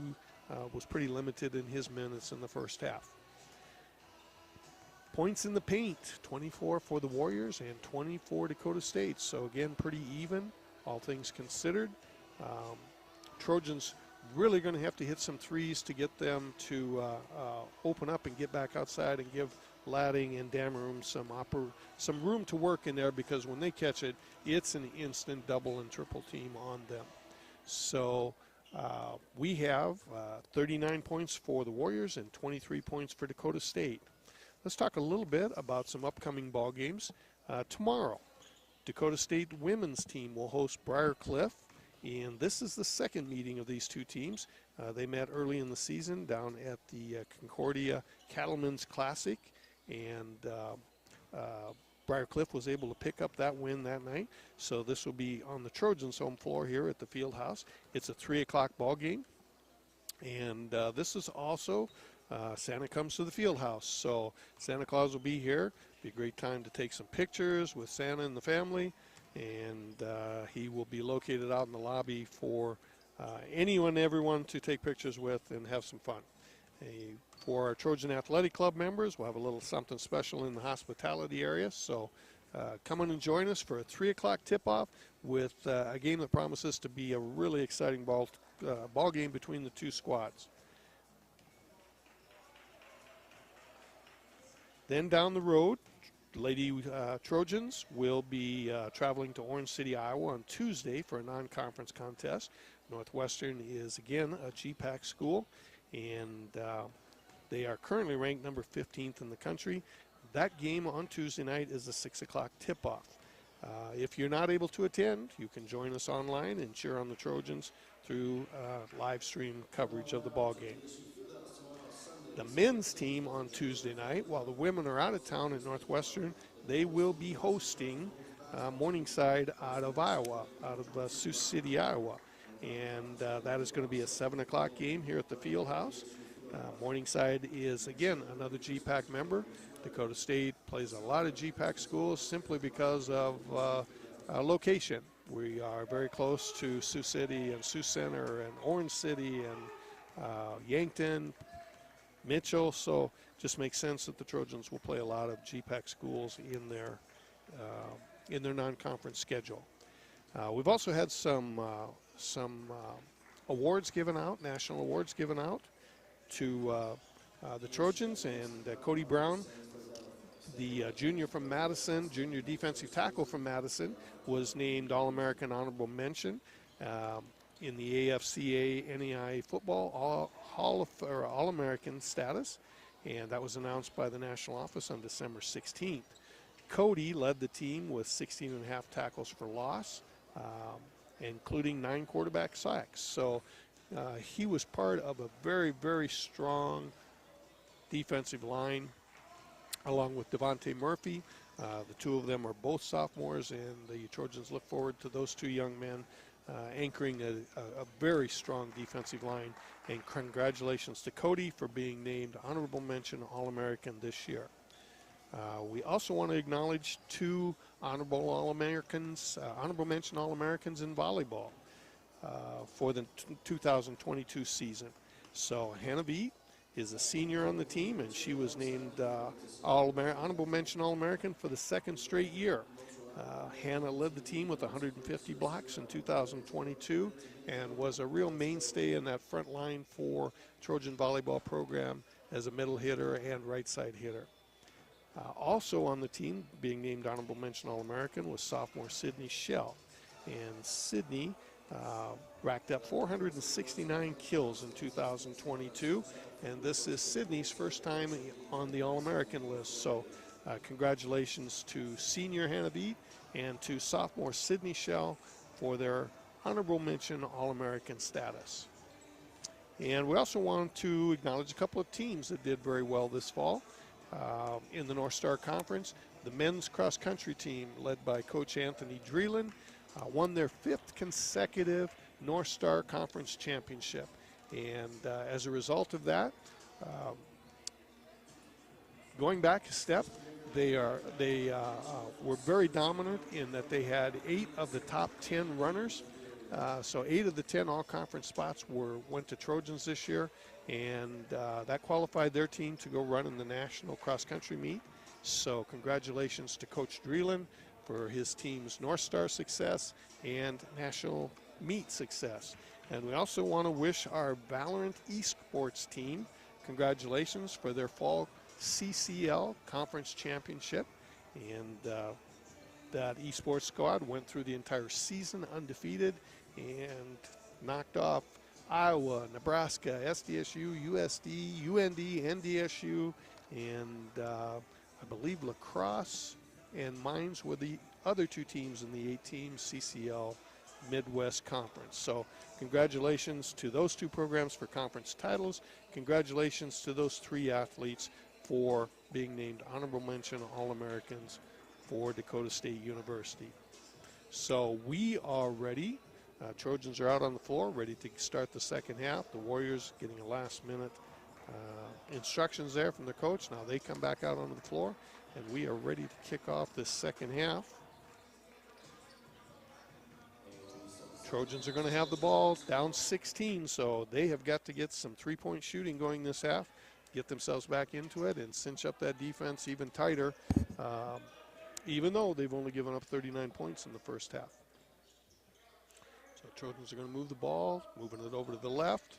was pretty limited in his minutes in the first half. Points in the paint, 24 for the Warriors and 20 for Dakota State. So again, pretty even, all things considered. Trojans really going to have to hit some threes to get them to open up and get back outside and give Ladding and Dameron some room to work in there, because when they catch it, it's an instant double and triple team on them. So we have 39 points for the Warriors and 23 points for Dakota State. Let's talk a little bit about some upcoming ball games. Tomorrow, Dakota State women's team will host Briar Cliff, and this is the second meeting of these two teams. They met early in the season down at the Concordia Cattlemen's Classic, and Briar Cliff was able to pick up that win that night. So this will be on the Trojans' home floor here at the Fieldhouse. It's a 3 o'clock ball game, and this is also Santa comes to the Fieldhouse, so Santa Claus will be here. Be a great time to take some pictures with Santa and the family, and he will be located out in the lobby for anyone and everyone to take pictures with and have some fun. For our Trojan Athletic Club members, we'll have a little something special in the hospitality area, so come on and join us for a 3 o'clock tip-off with a game that promises to be a really exciting ball game between the two squads. Then down the road, Lady Trojans will be traveling to Orange City, Iowa on Tuesday for a non-conference contest. Northwestern is, again, a GPAC school, and they are currently ranked number 15th in the country. That game on Tuesday night is a 6 o'clock tip-off. If you're not able to attend, you can join us online and cheer on the Trojans through live stream coverage of the ball game. The men's team on Tuesday night, while the women are out of town at Northwestern, they will be hosting Morningside out of Iowa, out of Sioux City, Iowa. And that is going to be a 7 o'clock game here at the Fieldhouse. Morningside is, again, another GPAC member. Dakota State plays a lot of GPAC schools simply because of location. We are very close to Sioux City and Sioux Center and Orange City and Yankton, Mitchell, so just makes sense that the Trojans will play a lot of GPAC schools in their non-conference schedule. We've also had some awards given out, national awards given out to the Trojans, and Cody Brown, the junior from Madison, junior defensive tackle from Madison, was named All-American Honorable Mention in the AFCA NEI football All-American status, and that was announced by the national office on December 16th. Cody led the team with 16.5 tackles for loss, including 9 quarterback sacks. So he was part of a very, very strong defensive line, along with Devontae Murphy. The two of them are both sophomores, and the Trojans look forward to those two young men anchoring a very strong defensive line. And congratulations to Cody for being named Honorable Mention All-American this year. We also want to acknowledge 2 honorable All-Americans, Honorable Mention All-Americans in volleyball for the 2022 season. So Hannah V is a senior on the team, and she was named Honorable Mention All-American for the 2nd straight year. Hannah led the team with 150 blocks in 2022 and was a real mainstay in that front line for Trojan volleyball program as a middle hitter and right side hitter. Also on the team being named Honorable Mention All-American was sophomore Sydney Schell. And Sydney racked up 469 kills in 2022, and this is Sydney's first time on the All-American list. So congratulations to senior Hannah Beat and to sophomore Sydney Schell for their Honorable Mention All-American status. And we also want to acknowledge a couple of teams that did very well this fall. in the North Star Conference. The men's cross country team, led by Coach Anthony Dreeland, won their 5th consecutive North Star Conference championship. And as a result of that, going back a step, they were very dominant in that they had 8 of the top 10 runners. So 8 of the 10 all-conference spots went to Trojans this year, and that qualified their team to go run in the national cross-country meet. So congratulations to Coach Dreeland for his team's North Star success and national meet success. And we also want to wish our Valorant esports team congratulations for their fall CCL conference championship. And that esports squad went through the entire season undefeated and knocked off Iowa, Nebraska, SDSU, USD, UND, NDSU, and I believe Lacrosse and Mines were the other 2 teams in the 8-team CCL Midwest Conference. So congratulations to those 2 programs for conference titles. Congratulations to those 3 athletes for being named honorable mention All-Americans for Dakota State University. So we are ready. Trojans are out on the floor, ready to start the second half. The Warriors getting a last-minute instructions there from the coach. Now they come back out onto the floor, and we are ready to kick off this second half. Trojans are going to have the ball down 16, so they have got to get some three-point shooting going this half, get themselves back into it, and cinch up that defense even tighter, even though they've only given up 39 points in the first half. So Trojans are going to move the ball, moving it over to the left.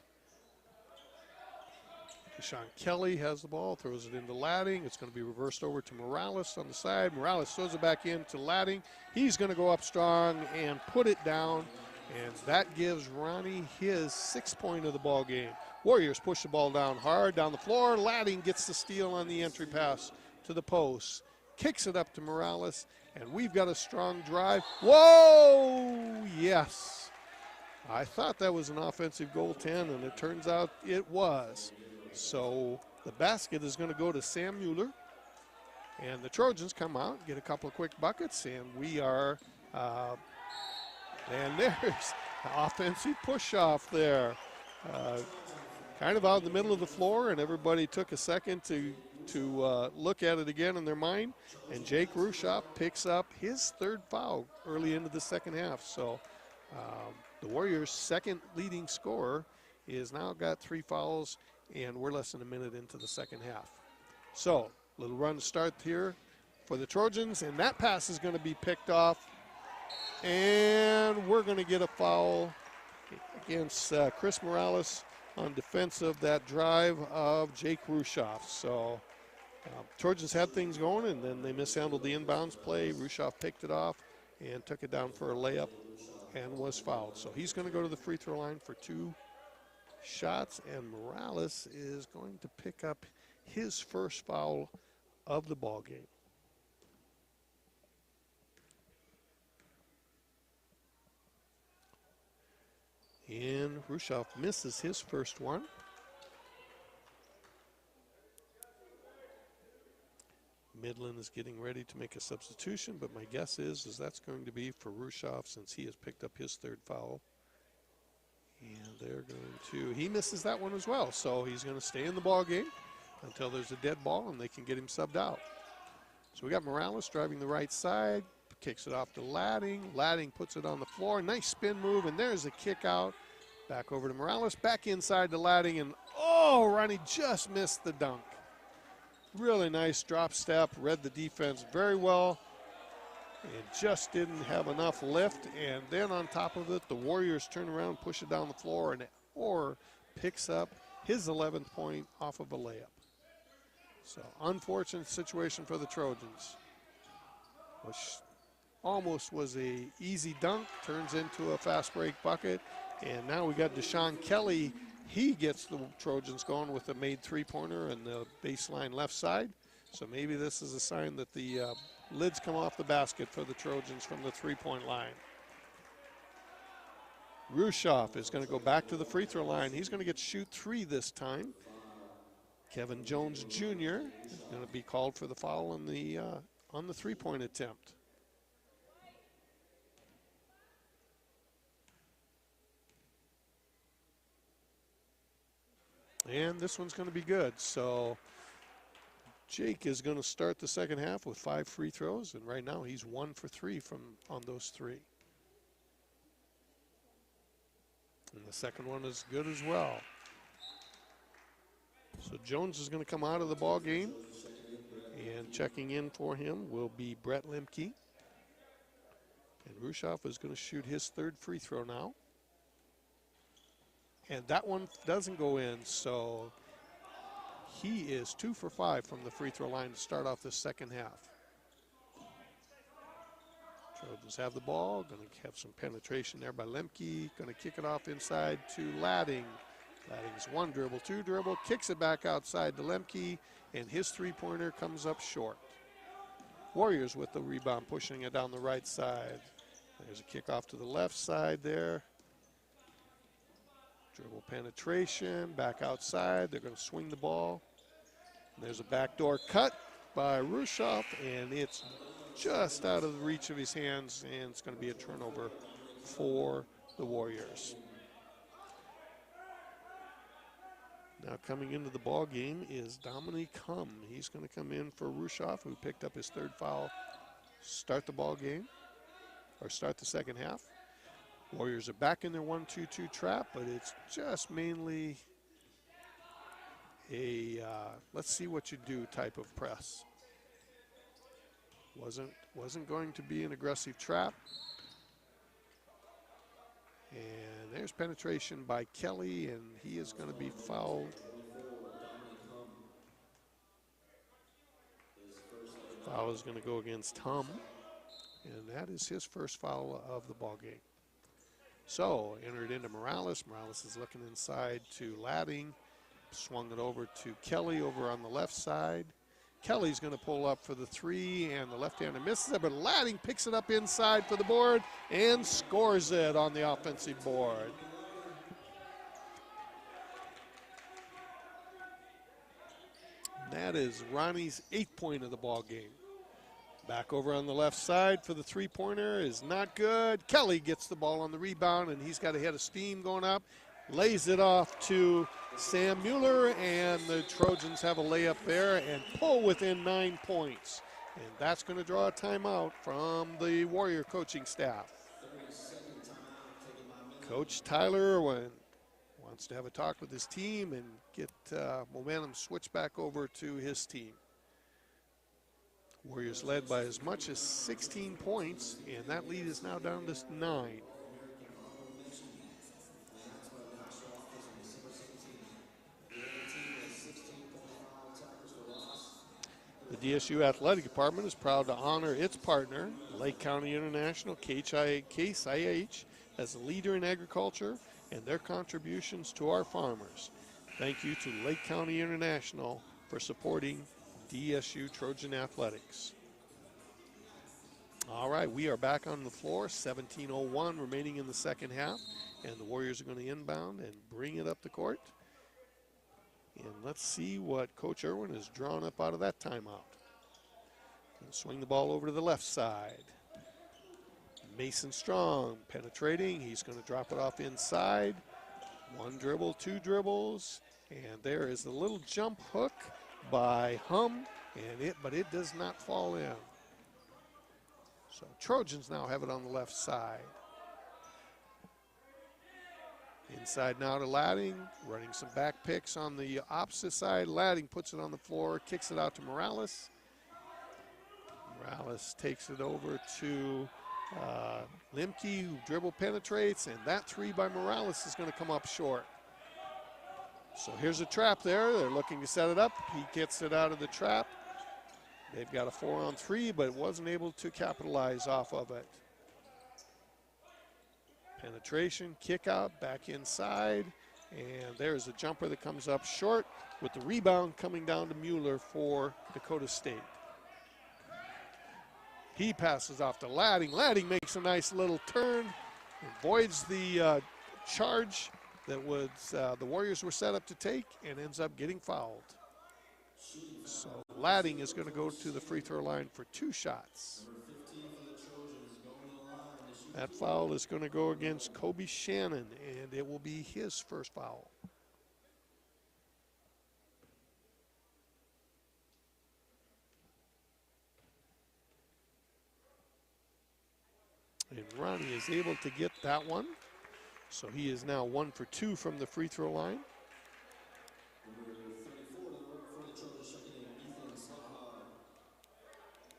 Deshaun Kelly has the ball, throws it into Ladding. It's going to be reversed over to Morales on the side. Morales throws it back into Ladding. He's going to go up strong and put it down, and that gives Ronnie his 6th point of the ball game. Warriors push the ball down hard down the floor. Ladding gets the steal on the entry pass to the post, kicks it up to Morales, and we've got a strong drive. Whoa! Yes. I thought that was an offensive goal 10, and it turns out it was. So the basket is going to go to Sam Mueller, and the Trojans come out, get a couple of quick buckets, and we are, and there's the offensive push-off there. Kind of out in the middle of the floor, and everybody took a second to look at it again in their mind, and Jake Rushoff picks up his 3rd foul early into the second half. So the Warriors' 2nd leading scorer is now got 3 fouls, and we're less than a minute into the second half. So little run to start here for the Trojans, and that pass is going to be picked off, and we're going to get a foul against Chris Morales on defense of that drive of Jake Rushoff. So Trojans had things going, and then they mishandled the inbounds play. Rushoff picked it off and took it down for a layup and was fouled. So he's going to go to the free throw line for 2 shots, and Morales is going to pick up his 1st foul of the ball game. And Rushoff misses his 1st one. Midland is getting ready to make a substitution, but my guess is that's going to be for Rushoff since he has picked up his 3rd foul. And they're going to, he misses that one as well. So he's going to stay in the ball game until there's a dead ball and they can get him subbed out. So we got Morales driving the right side, kicks it off to Ladding. Ladding puts it on the floor. Nice spin move, and there's a kick out. Back over to Morales, back inside to Ladding, and oh, Ronnie just missed the dunk. Really nice drop step, read the defense very well, and just didn't have enough lift. And then on top of it, the Warriors turn around, push it down the floor, and Orr picks up his 11th point off of a layup. So unfortunate situation for the Trojans, which almost was a easy dunk, turns into a fast break bucket. And now we got Deshaun Kelly. He gets the Trojans going with a made 3-pointer in the baseline left side. So maybe this is a sign that the lids come off the basket for the Trojans from the 3-point line. Rushoff is going to go back to the free throw line. He's going to get shoot 3 this time. Kevin Jones Jr. is going to be called for the foul on the three-point attempt. And this one's going to be good. So Jake is going to start the second half with 5 free throws, and right now he's 1 for 3 on those 3. And the second one is good as well. So Jones is going to come out of the ball game, and checking in for him will be Brett Lemke. And Rushoff is going to shoot his 3rd free throw now. And that one doesn't go in, so he is 2 for 5 from the free throw line to start off the second half. Trojans have the ball, going to have some penetration there by Lemke, going to kick it off inside to Ladding. Ladding's 1 dribble, 2 dribble, kicks it back outside to Lemke, and his three-pointer comes up short. Warriors with the rebound, pushing it down the right side. There's a kickoff to the left side there. Dribble penetration, back outside. They're going to swing the ball. And there's a backdoor cut by Rushoff, and it's just out of the reach of his hands, and it's going to be a turnover for the Warriors. Now coming into the ball game is Dominique Hum. He's going to come in for Rushoff, who picked up his 3rd foul, start the ball game, or start the second half. Warriors are back in their 1-2-2 trap, but it's just mainly a let's see what you do type of press. Wasn't going to be an aggressive trap. And there's penetration by Kelly, and he is going to be fouled. Foul is going to go against Hum, and that is his first foul of the ball game. So entered into Morales. Morales is looking inside to Ladding. Swung it over to Kelly over on the left side. Kelly's going to pull up for the 3, and the left-hander misses it, but Ladding picks it up inside for the board and scores it on the offensive board. That is Ronnie's 8th point of the ball game. Back over on the left side for the three-pointer is not good. Kelly gets the ball on the rebound, and he's got a head of steam going up. Lays it off to Sam Mueller, and the Trojans have a layup there and pull within 9 points. And that's going to draw a timeout from the Warrior coaching staff. Coach Tyler Irwin wants to have a talk with his team and get momentum switched back over to his team. Warriors led by as much as 16 points, and that lead is now down to 9. The DSU Athletic Department is proud to honor its partner, Lake County International, Case IH, as a leader in agriculture and their contributions to our farmers. Thank you to Lake County International for supporting DSU Trojan Athletics. All right, we are back on the floor, 17:01 remaining in the second half, and the Warriors are going to inbound and bring it up the court. And let's see what Coach Irwin has drawn up out of that timeout. And swing the ball over to the left side. Mason Strong penetrating. He's going to drop it off inside. 1 dribble, 2 dribbles, and there is the little jump hook by Hum, but it does not fall in. So Trojans now have it on the left side. Inside now to Ladding, running some back picks on the opposite side. Ladding puts it on the floor, kicks it out to Morales. Morales takes it over to Lemke, who dribble penetrates, and that 3 by Morales is going to come up short. So here's a trap there. They're looking to set it up. He gets it out of the trap. They've got a 4-on-3, but wasn't able to capitalize off of it. Penetration, kick out, back inside, and there's a jumper that comes up short with the rebound coming down to Mueller for Dakota State. He passes off to Ladding. Ladding makes a nice little turn, avoids the charge that was the Warriors were set up to take, and ends up getting fouled. So Ladding is going to go to the free throw line for 2 shots. That foul is going to go against Kobe Shannon, and it will be his first foul. And Ronnie is able to get that one. So he is now 1 for 2 from the free throw line.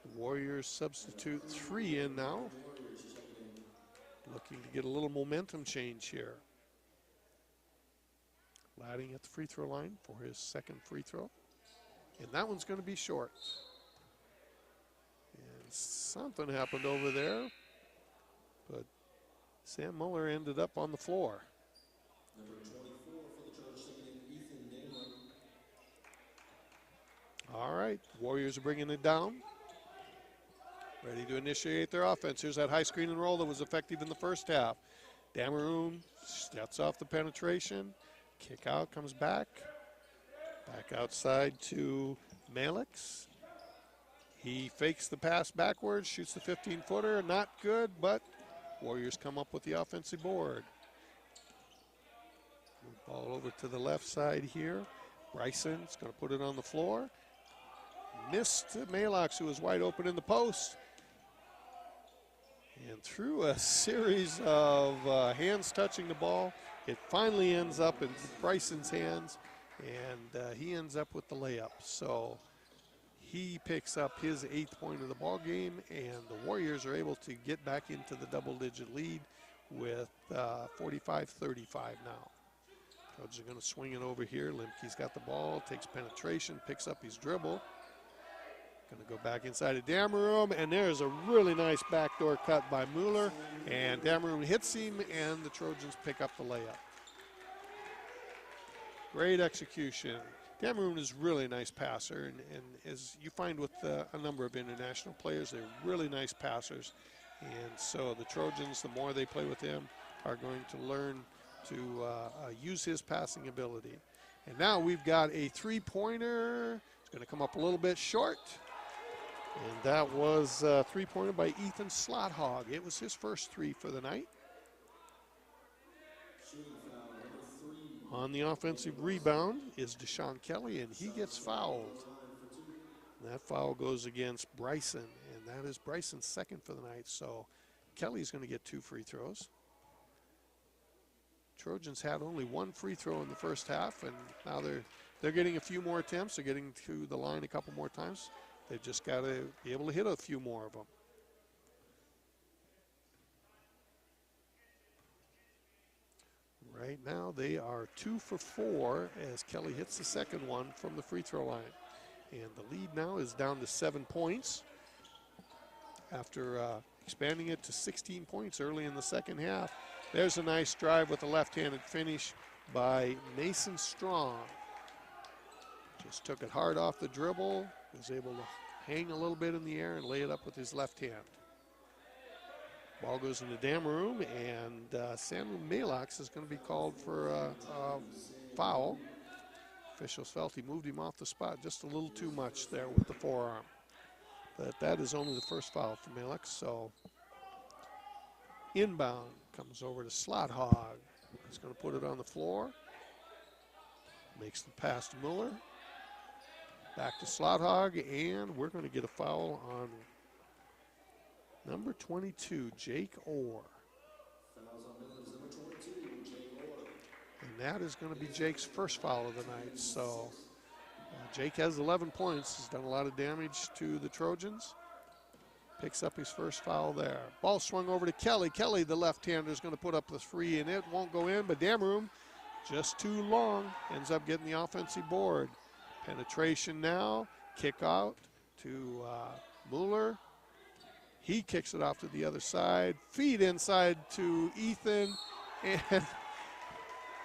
The Warriors substitute 3 in now. Looking to get a little momentum change here. Ladding at the free throw line for his second free throw. And that one's going to be short. And something happened over there, but Sam Muller ended up on the floor. Number 24 for the Trojans, checking in Ethan Naylor. All right, Warriors are bringing it down. Ready to initiate their offense. Here's that high screen and roll that was effective in the first half. Dameroon shuts off the penetration. Kick out, comes back. Back outside to Malix. He fakes the pass backwards, shoots the 15-footer. Not good, but Warriors come up with the offensive board. Move ball over to the left side here. Bryson's going to put it on the floor. Missed Malox, who was wide open in the post. And through a series of hands touching the ball, it finally ends up in Bryson's hands, and he ends up with the layup. So he picks up his 8th point of the ball game, and the Warriors are able to get back into the double-digit lead with 45-35 now. Trojans are going to swing it over here. Limke's got the ball, takes penetration, picks up his dribble. Going to go back inside of Dameroon, and there's a really nice backdoor cut by Mueller, and Dameroon hits him, and the Trojans pick up the layup. Great execution. Dameroon is really a nice passer, and as you find with a number of international players, they're really nice passers, and so the Trojans, the more they play with him, are going to learn to use his passing ability. And now we've got a 3-pointer. It's going to come up a little bit short. And that was a 3-pointer by Ethan Slothog. It was his first 3 for the night. On the offensive rebound is Deshaun Kelly, and he gets fouled. And that foul goes against Bryson, and that is Bryson's second for the night. So Kelly's going to get 2 free throws. Trojans had only 1 free throw in the first half, and now they're getting a few more attempts. They're getting to the line a couple more times. They've just got to be able to hit a few more of them. Right now they are 2 for 4 as Kelly hits the second one from the free throw line. And the lead now is down to 7 points after expanding it to 16 points early in the second half. There's a nice drive with a left-handed finish by Mason Strong. Just took it hard off the dribble, was able to hang a little bit in the air and lay it up with his left hand. Ball goes into Dameroon, and Samuel Malox is going to be called for a foul. Officials felt he moved him off the spot just a little too much there with the forearm. But that is only the first foul for Malox, so inbound comes over to Slothog. He's going to put it on the floor. Makes the pass to Mueller. Back to Slothog, and we're going to get a foul on number 22, Jake Orr. Fouls on Midland's number 22, Jake Orr. And that is going to be Jake's first foul of the night. So Jake has 11 points. He's done a lot of damage to the Trojans. Picks up his first foul there. Ball swung over to Kelly. Kelly, the left-hander, is going to put up the 3, and it won't go in, but Dameroon, just too long, ends up getting the offensive board. Penetration now, kick out to Mueller. He kicks it off to the other side. Feed inside to Ethan, and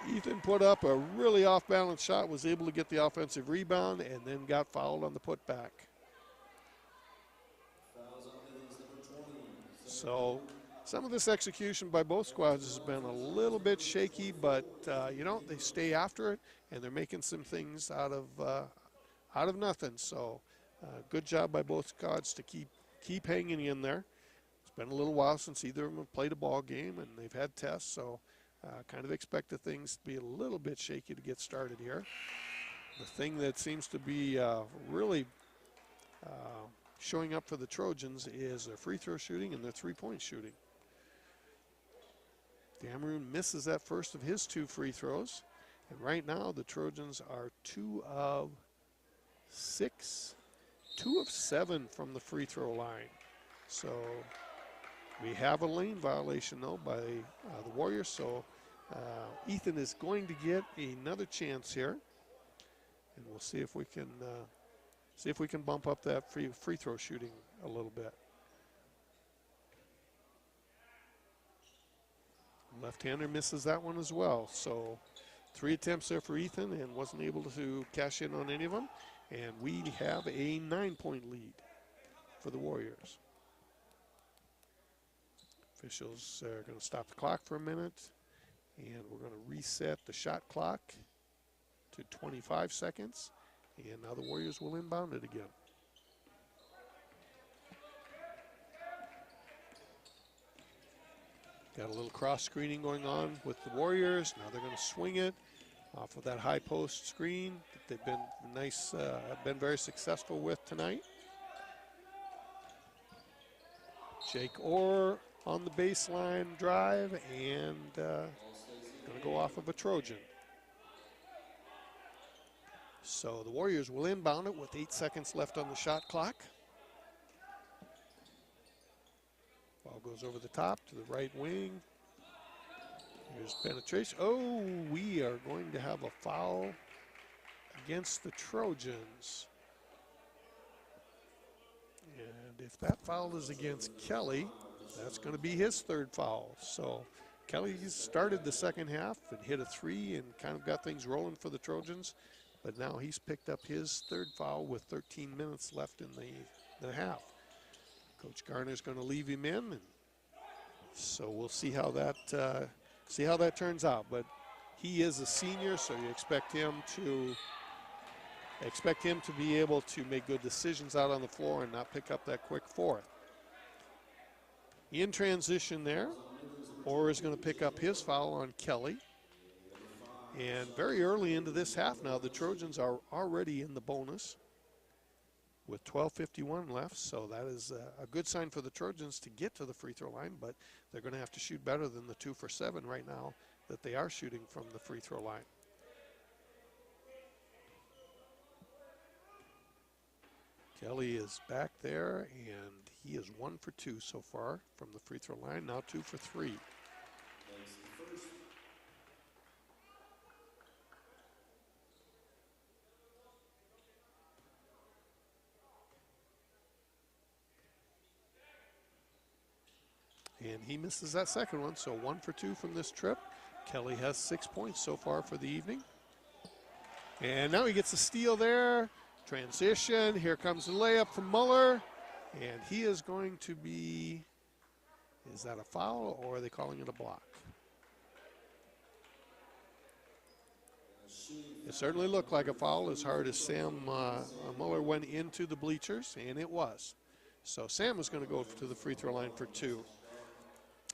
Ethan put up a really off-balance shot, was able to get the offensive rebound, and then got fouled on the putback. Fouls on Midland's number 20. So some of this execution by both squads has been a little bit shaky, but you know, they stay after it, and they're making some things out out of nothing. So good job by both squads to keep hanging in there. It's been a little while since either of them have played a ball game, and they've had tests, so kind of expected things to be a little bit shaky to get started here. The thing that seems to be really showing up for the Trojans is their free throw shooting and their three-point shooting. Dameron misses that first of his 2 free throws, and right now the Trojans are 2 of 7 from the free throw line. So we have a lane violation though by the Warriors, so Ethan is going to get another chance here, and we'll see if we can bump up that free throw shooting a little bit. Left-hander misses that one as well. So 3 attempts there for Ethan and wasn't able to cash in on any of them. And we have a 9-point lead for the Warriors. Officials are going to stop the clock for a minute, and we're going to reset the shot clock to 25 seconds. And now the Warriors will inbound it again. Got a little cross screening going on with the Warriors. Now they're going to swing it off of that high post screen that they've been been very successful with tonight. Jake Orr on the baseline drive and going to go off of a Trojan. So the Warriors will inbound it with 8 seconds left on the shot clock. Ball goes over the top to the right wing. Here's penetration. Oh, we are going to have a foul against the Trojans. And if that foul is against Kelly, that's going to be his 3rd foul. So Kelly started the second half and hit a 3 and kind of got things rolling for the Trojans. But now he's picked up his 3rd foul with 13 minutes left in the half. Coach Garner's going to leave him in, and so we'll see how that turns out. But he is a senior, so you expect him to be able to make good decisions out on the floor and not pick up that quick 4th. In transition there, Orr is going to pick up his foul on Kelly. And very early into this half now, the Trojans are already in the bonus with 12:51 left. So that is a good sign for the Trojans to get to the free throw line, but they're going to have to shoot better than the 2 for 7 right now that they are shooting from the free throw line. Kelly is back there, and he is 1 for 2 so far from the free throw line, now 2 for 3. And he misses that second one, so 1 for 2 from this trip. Kelly has 6 points so far for the evening. And now he gets a steal there. Transition, here comes the layup from Muller. And he is going to be, is that a foul or are they calling it a block? It certainly looked like a foul as hard as Sam Muller went into the bleachers, and it was. So Sam is going to go to the free throw line for 2.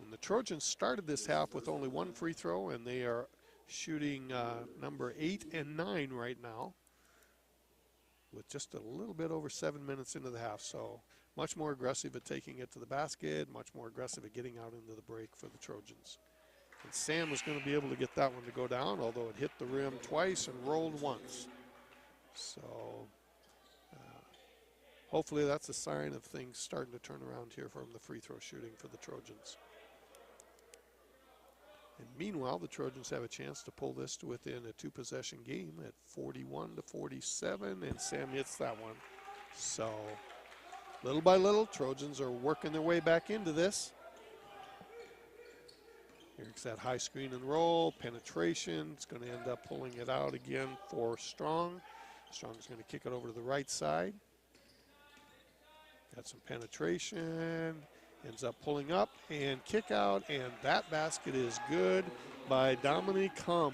And the Trojans started this half with only 1 free throw, and they are shooting number 8 and 9 right now with just a little bit over 7 minutes into the half. So much more aggressive at taking it to the basket, much more aggressive at getting out into the break for the Trojans. And Sam was going to be able to get that one to go down, although it hit the rim twice and rolled once. So hopefully that's a sign of things starting to turn around here from the free throw shooting for the Trojans. And meanwhile, the Trojans have a chance to pull this to within a 2-possession game at 41-47, and Sam hits that one. So little by little, Trojans are working their way back into this. Here's that high screen and roll, penetration. It's going to end up pulling it out again for Strong. Strong's going to kick it over to the right side. Got some penetration. Ends up pulling up and kick out, and that basket is good by Dominique Hum.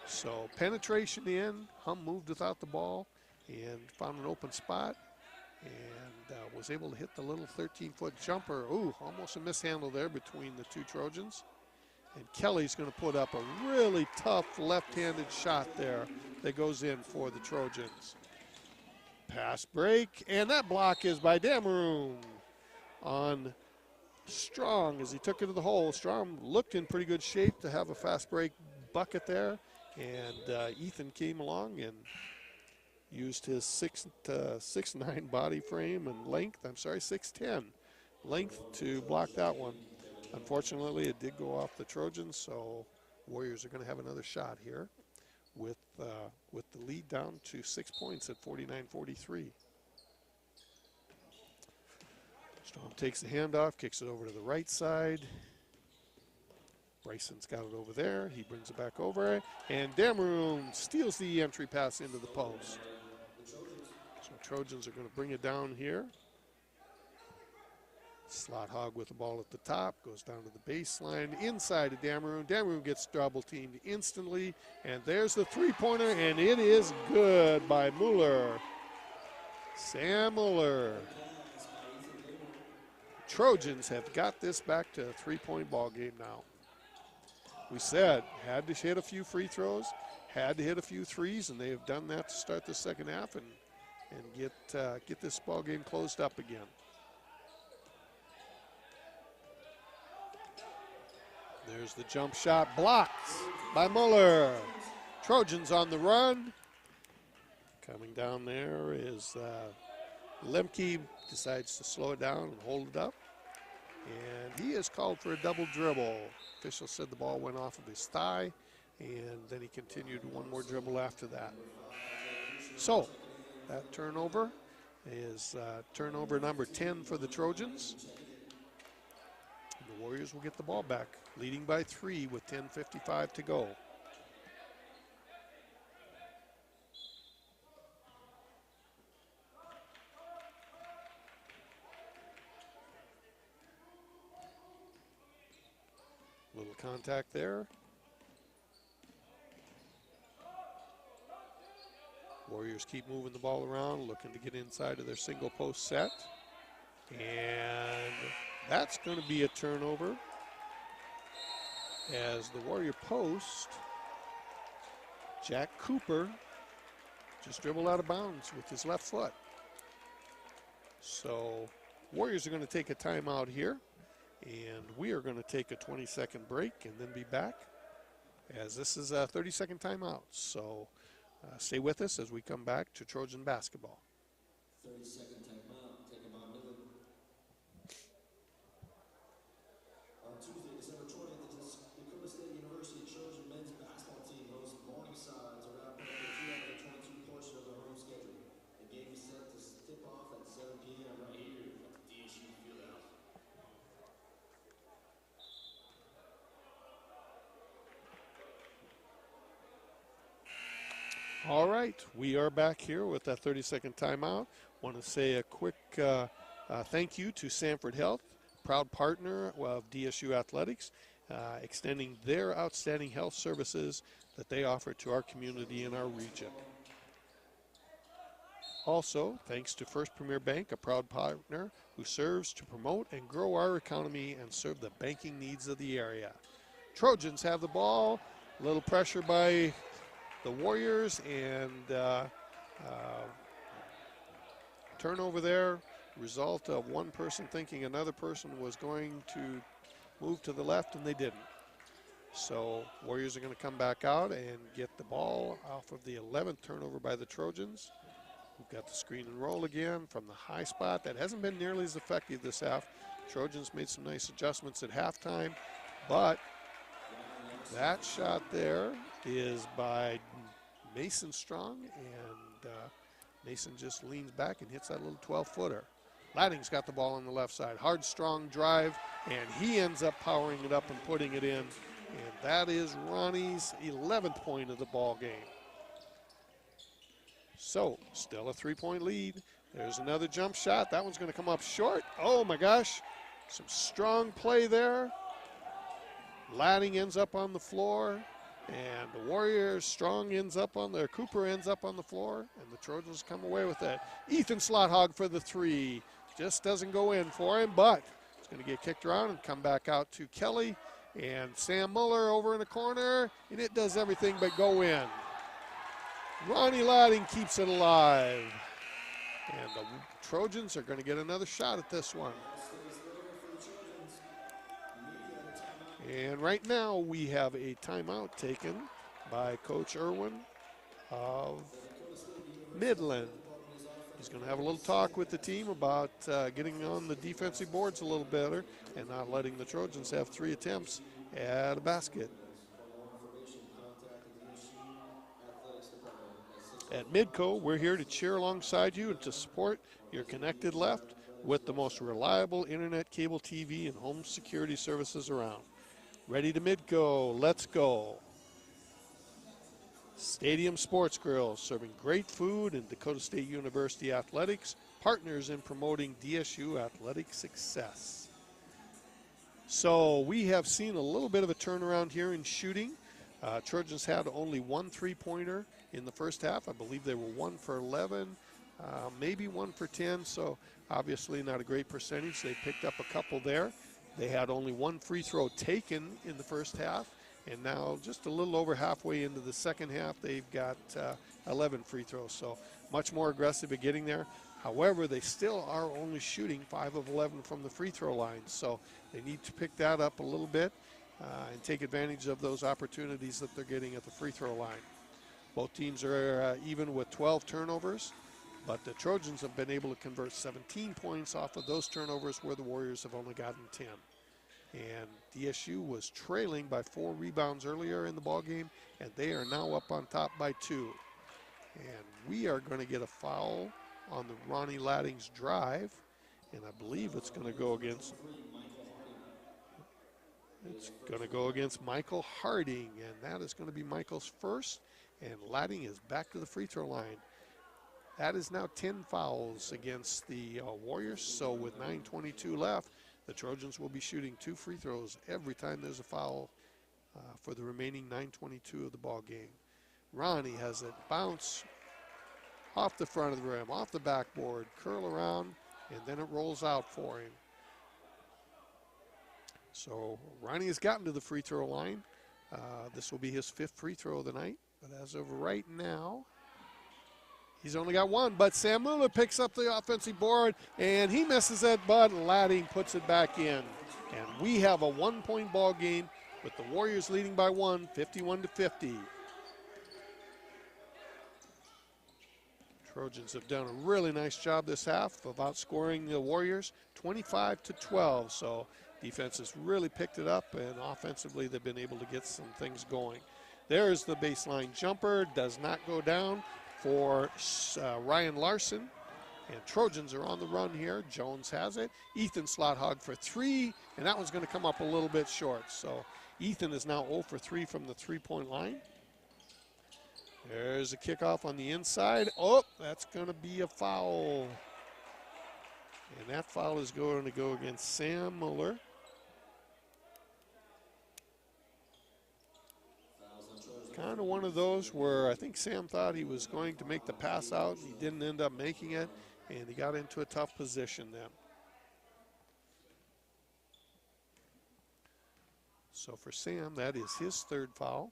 So penetration in, Hum moved without the ball, and found an open spot and was able to hit the little 13-foot jumper. Ooh, almost a mishandle there between the two Trojans. And Kelly's going to put up a really tough left-handed shot there that goes in for the Trojans. Pass break, and that block is by Dameroon on Strong as he took it to the hole. Strong looked in pretty good shape to have a fast break bucket there, and Ethan came along and used his 6'9" body frame and length, 6'10" length to block that one. Unfortunately, it did go off the Trojans, so Warriors are going to have another shot here with the lead down to 6 points at 49-43. Strong takes the handoff, kicks it over to the right side. Bryson's got it over there. He brings it back over, and Dameroon steals the entry pass into the post. So Trojans are going to bring it down here. Slot Hog with the ball at the top, goes down to the baseline, inside to Dameroon. Dameroon gets double teamed instantly, and there's the three-pointer, and it is good by Mueller. Sam Mueller. Trojans have got this back to a three-point ball game now. We said had to hit a few free throws, had to hit a few threes, and they have done that to start the second half and get this ball game closed up again. There's the jump shot blocked by Mueller. Trojans on the run. Coming down there is Lemke, decides to slow it down and hold it up. And he is called for a double dribble. Official said the ball went off of his thigh, and then he continued one more dribble after that. So that turnover is turnover number 10 for the Trojans. And the Warriors will get the ball back, leading by 3 with 10:55 to go. Little contact there. Warriors keep moving the ball around, looking to get inside of their single post set. And that's going to be a turnover as the Warrior post, Jack Cooper, just dribbled out of bounds with his left foot. So Warriors are going to take a timeout here, and we are going to take a 20-second break and then be back, as this is a 30-second timeout. So stay with us as we come back to Trojan basketball. 30-second timeout taken by Midland. On Tuesday, December 20th, the Dakota State University Trojan men's basketball team hosts Morningside to wrap up the 2022 portion of their home schedule. The game is set to tip off at 7 p.m. right here at the DSU Fieldhouse. All right, we are back here with that 30-second timeout. Want to say a quick thank you to Sanford Health, proud partner of DSU Athletics, extending their outstanding health services that they offer to our community in our region. Also, thanks to First Premier Bank, a proud partner who serves to promote and grow our economy and serve the banking needs of the area. Trojans have the ball, a little pressure by the Warriors, and turnover there, result of one person thinking another person was going to move to the left, and they didn't. So Warriors are going to come back out and get the ball off of the 11th turnover by the Trojans. We've got the screen and roll again from the high spot. That hasn't been nearly as effective this half. Trojans made some nice adjustments at halftime, but that shot there is by Mason Strong, and Mason just leans back and hits that little 12-footer. Ladding's got the ball on the left side. Hard, strong drive, and he ends up powering it up and putting it in. And that is Ronnie's 11th point of the ball game. So, still a three-point lead. There's another jump shot. That one's going to come up short. Oh, my gosh. Some strong play there. Ladding ends up on the floor. And the Warriors, Cooper ends up on the floor, and the Trojans come away with it. Ethan Slothog for the three. Just doesn't go in for him, but it's going to get kicked around and come back out to Kelly. And Sam Muller over in the corner, and it does everything but go in. Ronnie Ladding keeps it alive. And the Trojans are going to get another shot at this one. And right now we have a timeout taken by Coach Irwin of Midland. He's going to have a little talk with the team about getting on the defensive boards a little better and not letting the Trojans have 3 attempts at a basket. At Midco, we're here to cheer alongside you and to support your connected left with the most reliable internet, cable TV, and home security services around. Ready to Midco, let's go. Stadium Sports Grill, serving great food and Dakota State University athletics, partners in promoting DSU athletic success. So we have seen a little bit of a turnaround here in shooting. Trojans had only 1 3-pointer in the first half. I believe they were 1 for 11, maybe 1 for 10, so obviously not a great percentage. They picked up a couple there. They had only 1 free throw taken in the first half, and now just a little over halfway into the second half, they've got 11 free throws, so much more aggressive at getting there. However, they still are only shooting 5 of 11 from the free throw line, so they need to pick that up a little bit and take advantage of those opportunities that they're getting at the free throw line. Both teams are even with 12 turnovers, but the Trojans have been able to convert 17 points off of those turnovers where the Warriors have only gotten 10. And DSU was trailing by 4 rebounds earlier in the ballgame, and they are now up on top by 2. And we are going to get a foul on the Ronnie Ladding's drive, and I believe it's going to go against Michael Harding, and that is going to be Michael's first, and Ladding is back to the free throw line. That is now 10 fouls against the Warriors, so with 9:22 left, the Trojans will be shooting 2 free throws every time there's a foul for the remaining 9:22 of the ball game. Ronnie has it bounce off the front of the rim, off the backboard, curl around, and then it rolls out for him. So Ronnie has gotten to the free throw line. This will be his 5th free throw of the night, but as of right now, he's only got 1, but Sam Muller picks up the offensive board, and he misses it, but Ladding puts it back in. And we have a 1-point ball game with the Warriors leading by 1, 51-50. Trojans have done a really nice job this half of outscoring the Warriors 25-12, so defense has really picked it up, and offensively they've been able to get some things going. There's the baseline jumper, does not go down for Ryan Larson, and Trojans are on the run here. Jones has it. Ethan Slothog for 3, and that one's going to come up a little bit short. So Ethan is now 0 for 3 from the 3-point line. There's a kickoff on the inside. Oh, that's going to be a foul. And that foul is going to go against Sam Muller. Kind of one of those where I think Sam thought he was going to make the pass out. He didn't end up making it, and he got into a tough position then. So for Sam, that is his 3rd foul.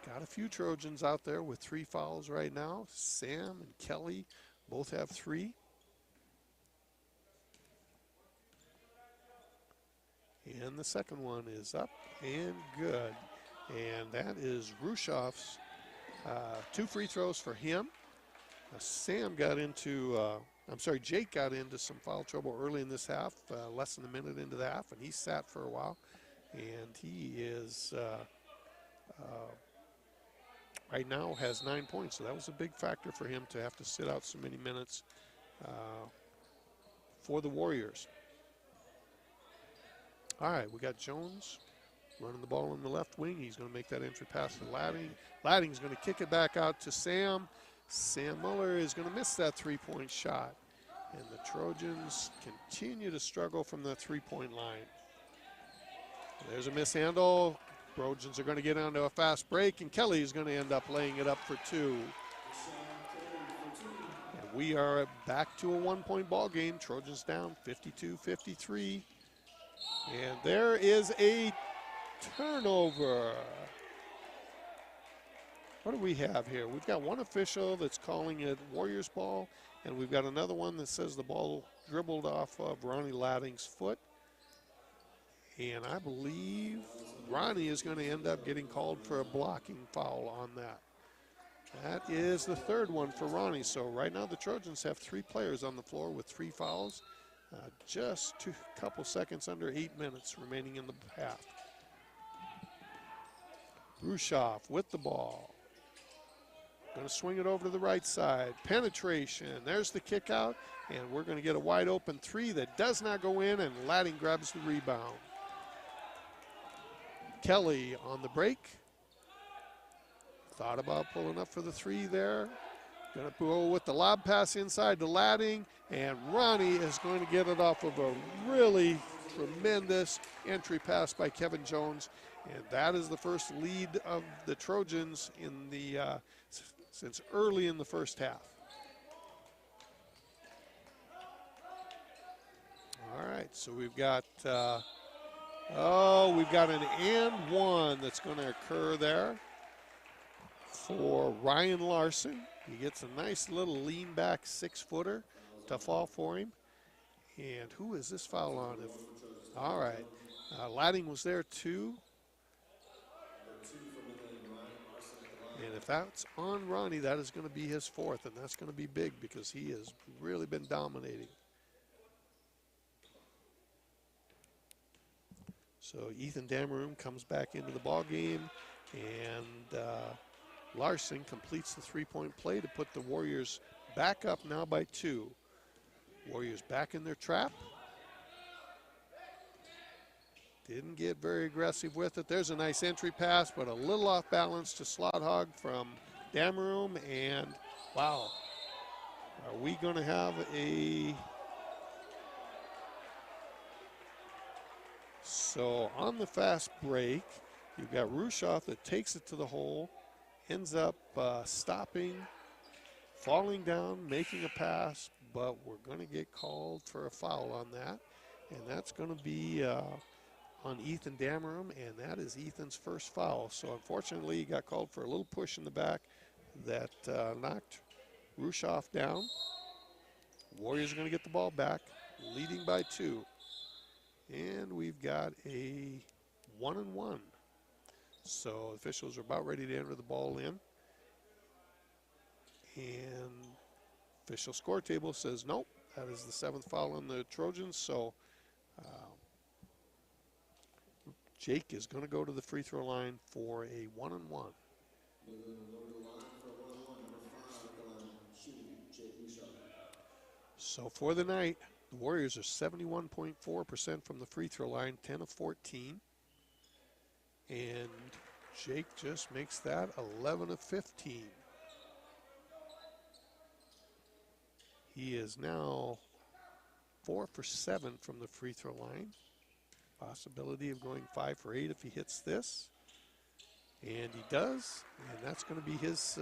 Got a few Trojans out there with 3 fouls right now. Sam and Kelly both have 3. And the second one is up and good. And that is Rushoff's 2 free throws for him. Jake got into some foul trouble early in this half, less than a minute into the half, and he sat for a while. And he is, right now, has 9 points. So that was a big factor for him to have to sit out so many minutes for the Warriors. All right, we got Jones running the ball in the left wing. He's going to make that entry pass to Ladding. Ladding's going to kick it back out to Sam. Sam Muller is going to miss that 3-point shot. And the Trojans continue to struggle from the 3-point line. There's a mishandle. Trojans are going to get onto a fast break, and Kelly is going to end up laying it up for 2. And we are back to a 1-point ball game. Trojans down 52-53. And there is a turnover. What do we have here? We've got one official that's calling it Warriors ball, and we've got another one that says the ball dribbled off of Ronnie Ladding's foot. And I believe Ronnie is going to end up getting called for a blocking foul on that. That is the 3rd one for Ronnie. So right now the Trojans have 3 players on the floor with 3 fouls. Just a couple seconds under 8 minutes remaining in the half. Rushoff with the ball. Going to swing it over to the right side. Penetration. There's the kick out. And we're going to get a wide open 3 that does not go in, and Ladding grabs the rebound. Kelly on the break. Thought about pulling up for the 3 there. Going to go with the lob pass inside to Ladding, and Ronnie is going to get it off of a really tremendous entry pass by Kevin Jones, and that is the first lead of the Trojans in the since early in the first half. All right, so we've got we've got an and 1 that's going to occur there for Ryan Larson. He gets a nice little lean back 6-footer to fall for him. And who is this foul on? All right. Ladding was there too. And if that's on Ronnie, that is going to be his 4th, and that's going to be big because he has really been dominating. So Ethan Dameroom comes back into the ball game, and Larson completes the 3-point play to put the Warriors back up now by 2. Warriors back in their trap. Didn't get very aggressive with it. There's a nice entry pass, but a little off balance to Slot Hog from Dameroom, and wow, are we going to have a... So on the fast break, you've got Rushoff that takes it to the hole, ends up stopping, falling down, making a pass, but we're going to get called for a foul on that. And that's going to be on Ethan Dameroom, and that is Ethan's first foul. So unfortunately, he got called for a little push in the back that knocked Rushoff down. Warriors are going to get the ball back, leading by 2. And we've got a 1-and-1. So officials are about ready to enter the ball in. And official score table says nope. That is the 7th foul on the Trojans. So Jake is going to go to the free throw line for a 1-and-1. So for the night, the Warriors are 71.4% from the free throw line, 10 of 14. And Jake just makes that 11 of 15. He is now 4 for 7 from the free throw line. Possibility of going 5 for 8 if he hits this. And he does, and that's going to be his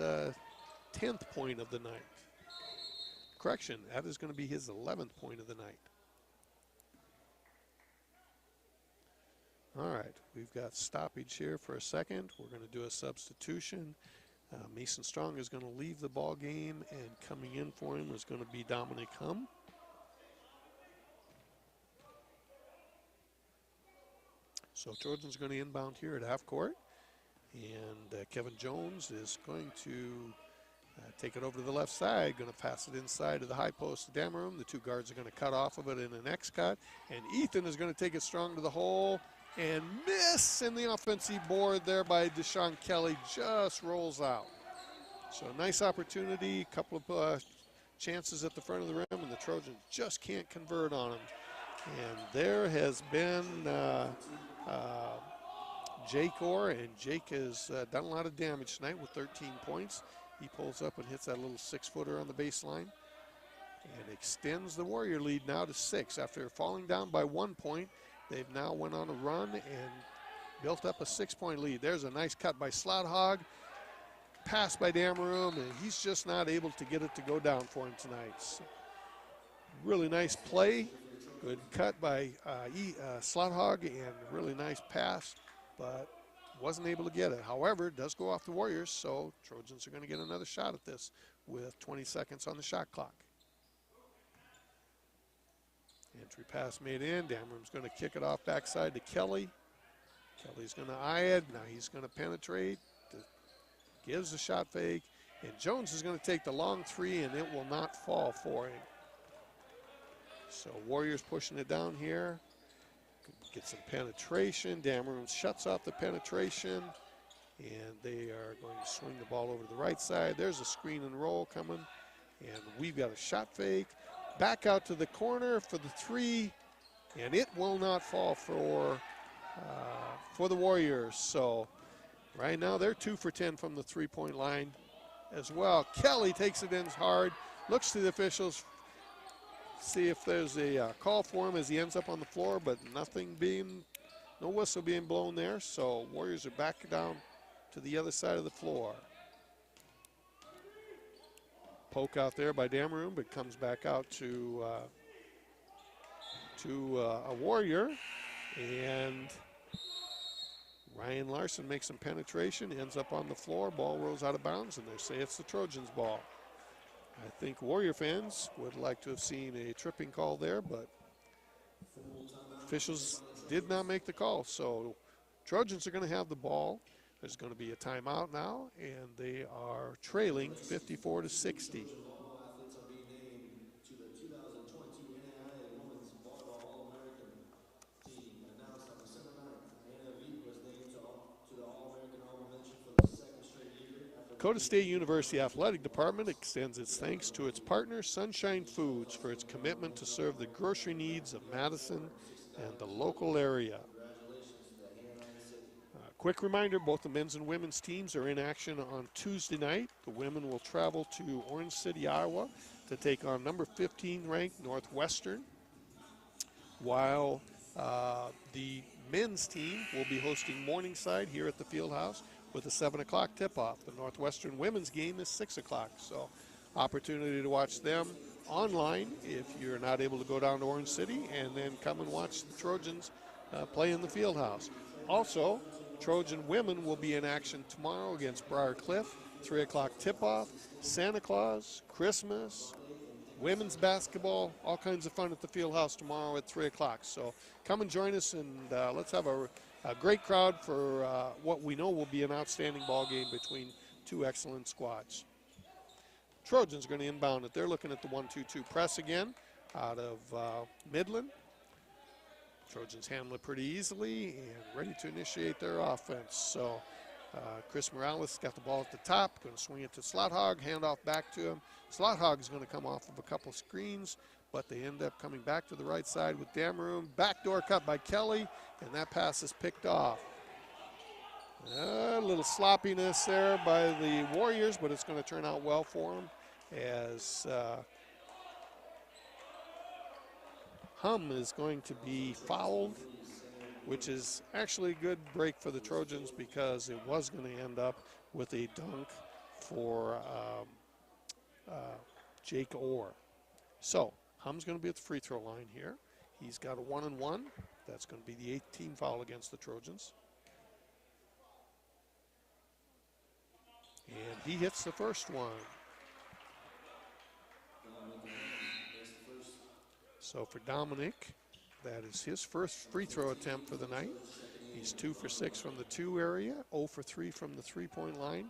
10th point of the night. Correction, that is going to be his 11th point of the night. All right, we've got stoppage here for a second. We're going to do a substitution. Mason Strong is going to leave the ball game, and coming in for him is going to be Dominic Hum. So Trojans going to inbound here at half court, and Kevin Jones is going to take it over to the left side, going to pass it inside to the high post to Dameroom. The 2 guards are going to cut off of it in an X cut, and Ethan is going to take it strong to the hole and miss, and the offensive board there by Deshaun Kelly just rolls out. So a nice opportunity, a couple of chances at the front of the rim, and the Trojans just can't convert on them. And there has been Jake Orr, and Jake has done a lot of damage tonight with 13 points. He pulls up and hits that little 6-footer on the baseline and extends the Warrior lead now to 6 after falling down by 1 point. They've now went on a run and built up a 6-point lead. There's a nice cut by Slothog. Pass by Dameroom, and he's just not able to get it to go down for him tonight. So, really nice play. Good cut by Slothog, and really nice pass, but wasn't able to get it. However, it does go off the Warriors, so Trojans are going to get another shot at this with 20 seconds on the shot clock. Entry pass made in. Dameroom's going to kick it off backside to Kelly. Kelly's going to eye it. Now he's going to penetrate. Gives a shot fake. And Jones is going to take the long three, and it will not fall for him. So Warriors pushing it down here. Get some penetration. Dameroom shuts off the penetration. And they are going to swing the ball over to the right side. There's a screen and roll coming. And we've got a shot fake. Back out to the corner for the three. And it will not fall for the Warriors. So right now they're 2 for 10 from the three-point line as well. Kelly takes it in hard, looks to the officials, see if there's a call for him as he ends up on the floor, but no whistle being blown there. So Warriors are back down to the other side of the floor. Poke out there by Dameroom, but comes back out to a Warrior, and Ryan Larson makes some penetration, ends up on the floor, ball rolls out of bounds, and they say it's the Trojans' ball. I think Warrior fans would like to have seen a tripping call there, but officials did not make the call. So Trojans are going to have the ball. There's going to be a timeout now, and they are trailing 54-60. Dakota State University Athletic Department extends its thanks to its partner, Sunshine Foods, for its commitment to serve the grocery needs of Madison and the local area. Quick reminder, both the men's and women's teams are in action on Tuesday night. The women will travel to Orange City, Iowa to take on number 15 ranked Northwestern, while the men's team will be hosting Morningside here at the Fieldhouse with a 7 o'clock tip-off. The Northwestern women's game is 6 o'clock, so opportunity to watch them online if you're not able to go down to Orange City, and then come and watch the Trojans play in the Fieldhouse. Also, Trojan women will be in action tomorrow against Briar Cliff, 3 o'clock tip-off, Santa Claus, Christmas, women's basketball, all kinds of fun at the Fieldhouse tomorrow at 3 o'clock. So come and join us, and let's have a great crowd for what we know will be an outstanding ball game between two excellent squads. Trojans are going to inbound it. They're looking at the 1-2-2 press again out of Midland. Trojans handle it pretty easily and ready to initiate their offense. So Chris Morales got the ball at the top, going to swing it to Slothog, hand off back to him. Slothog is going to come off of a couple screens, but they end up coming back to the right side with Dameroom. Backdoor cut by Kelly, and that pass is picked off. A little sloppiness there by the Warriors, but it's going to turn out well for them as Hum is going to be fouled, which is actually a good break for the Trojans because it was going to end up with a dunk for Jake Orr. So Hum's going to be at the free throw line here. He's got a 1-and-1. That's going to be the 8th team foul against the Trojans. And he hits the first one. So for Dominic, that is his first free throw attempt for the night. He's 2 for 6 from the 2 area, 0 for 3 from the 3-point line.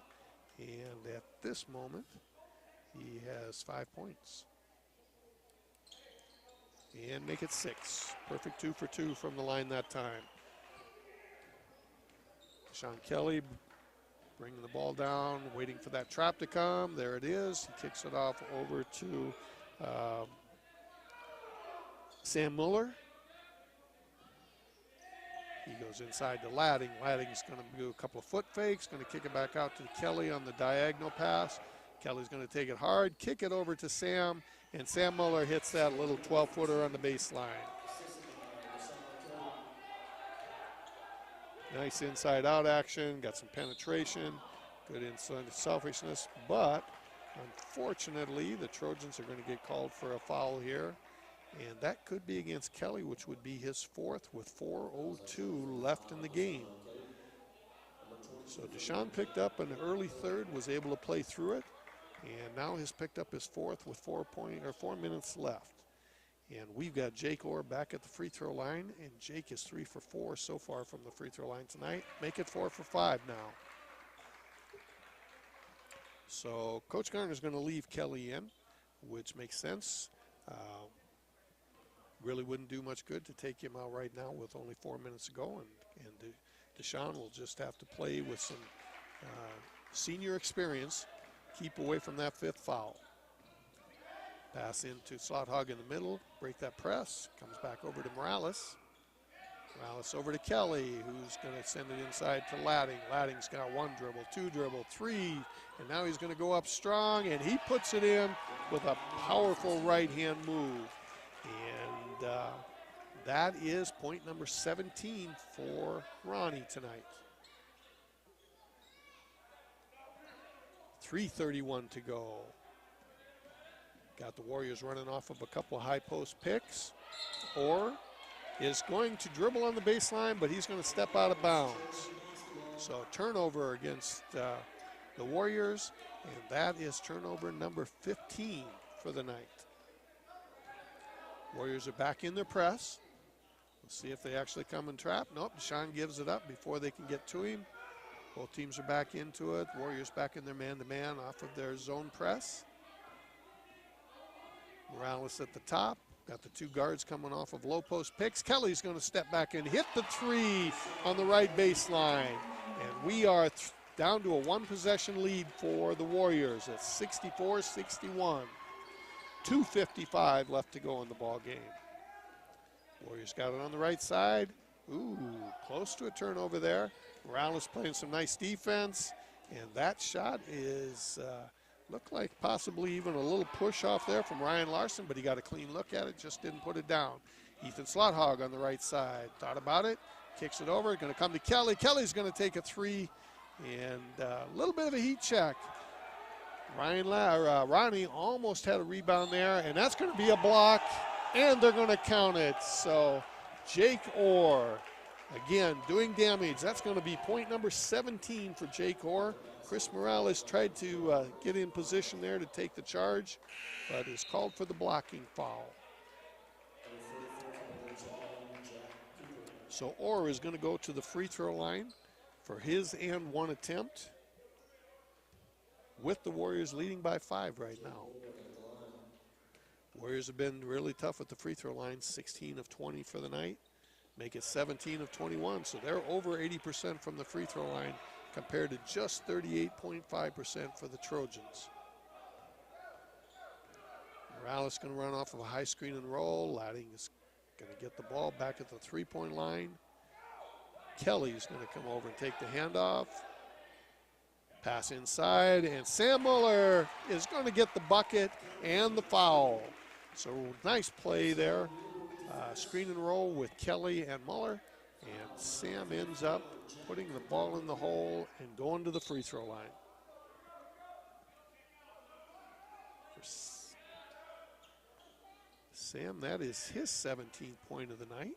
And at this moment, he has 5 points. And make it 6. Perfect 2 for 2 from the line that time. Sean Kelly bringing the ball down, waiting for that trap to come. There it is. He kicks it off over to Sam Muller. He goes inside to Ladding. Ladding's going to do a couple of foot fakes, going to kick it back out to Kelly on the diagonal pass. Kelly's going to take it hard, kick it over to Sam, and Sam Muller hits that little 12-footer on the baseline. Nice inside-out action, got some penetration, good inside selfishness, but unfortunately the Trojans are going to get called for a foul here, and that could be against Kelly, which would be his fourth with 4:02 left in the game. So Deshaun picked up an early third, was able to play through it, and now has picked up his fourth with 4 minutes left. And we've got Jake Orr back at the free throw line, and Jake is 3 for 4 so far from the free throw line tonight. Make it 4 for 5 now. So Coach Garner's going to leave Kelly in, which makes sense. Really wouldn't do much good to take him out right now with only 4 minutes to go, and Deshaun will just have to play with some senior experience, keep away from that 5th foul. Pass into Slot Hog in the middle, break that press, comes back over to Morales. Morales over to Kelly, who's going to send it inside to Ladding. Ladding's got 1 dribble, 2 dribble, 3, and now he's going to go up strong, and he puts it in with a powerful right-hand move. And that is point number 17 for Ronnie tonight. 3:31 to go. Got the Warriors running off of a couple of high post picks. Orr is going to dribble on the baseline, but he's going to step out of bounds. So turnover against the Warriors, and that is turnover number 15 for the night. Warriors are back in their press. We'll see if they actually come and trap. Nope, Deshaun gives it up before they can get to him. Both teams are back into it. Warriors back in their man-to-man off of their zone press. Morales at the top. Got the 2 guards coming off of low post picks. Kelly's going to step back and hit the 3 on the right baseline. And we are down to a 1-possession lead for the Warriors at 64-61. 2:55 left to go in the ball game. Warriors got it on the right side. Ooh, close to a turnover there. Morales playing some nice defense, and that shot is looked like possibly even a little push off there from Ryan Larson, but he got a clean look at it, just didn't put it down. Ethan Slothog on the right side, thought about it, kicks it over, going to come to Kelly. Kelly's going to take a 3, and a little bit of a heat check. Ronnie almost had a rebound there, and that's going to be a block, and they're going to count it. So Jake Orr, again, doing damage. That's going to be point number 17 for Jake Orr. Chris Morales tried to get in position there to take the charge, but is called for the blocking foul. So Orr is going to go to the free throw line for his and 1 attempt, with the Warriors leading by 5 right now. Warriors have been really tough at the free throw line, 16 of 20 for the night. Make it 17 of 21, so they're over 80% from the free throw line compared to just 38.5% for the Trojans. Morales going to run off of a high screen and roll. Ladding is going to get the ball back at the 3-point line. Kelly's going to come over and take the handoff. Pass inside, and Sam Muller is going to get the bucket and the foul. So nice play there. Screen and roll with Kelly and Muller, and Sam ends up putting the ball in the hole and going to the free throw line. For Sam, that is his 17th point of the night.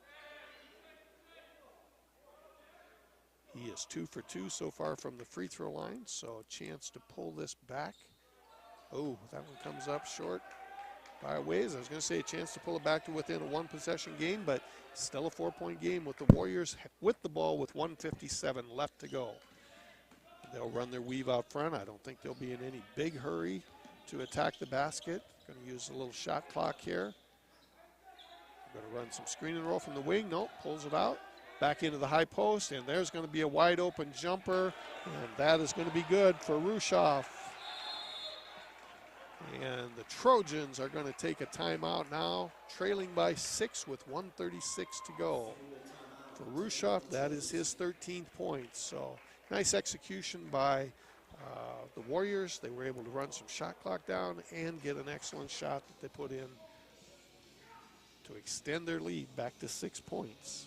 He is 2 for 2 so far from the free throw line, so a chance to pull this back. Oh, that one comes up short by a ways. I was going to say a chance to pull it back to within a 1-possession game, but still a 4-point game with the Warriors with the ball with 1:57 left to go. They'll run their weave out front. I don't think they'll be in any big hurry to attack the basket. Going to use a little shot clock here. Going to run some screen and roll from the wing. Nope, pulls it out. Back into the high post, and there's going to be a wide open jumper, and that is going to be good for Rushoff. And the Trojans are going to take a timeout now, trailing by 6 with 1:36 to go. For Rushoff, that is his 13th point. So nice execution by the Warriors. They were able to run some shot clock down and get an excellent shot that they put in to extend their lead back to 6 points.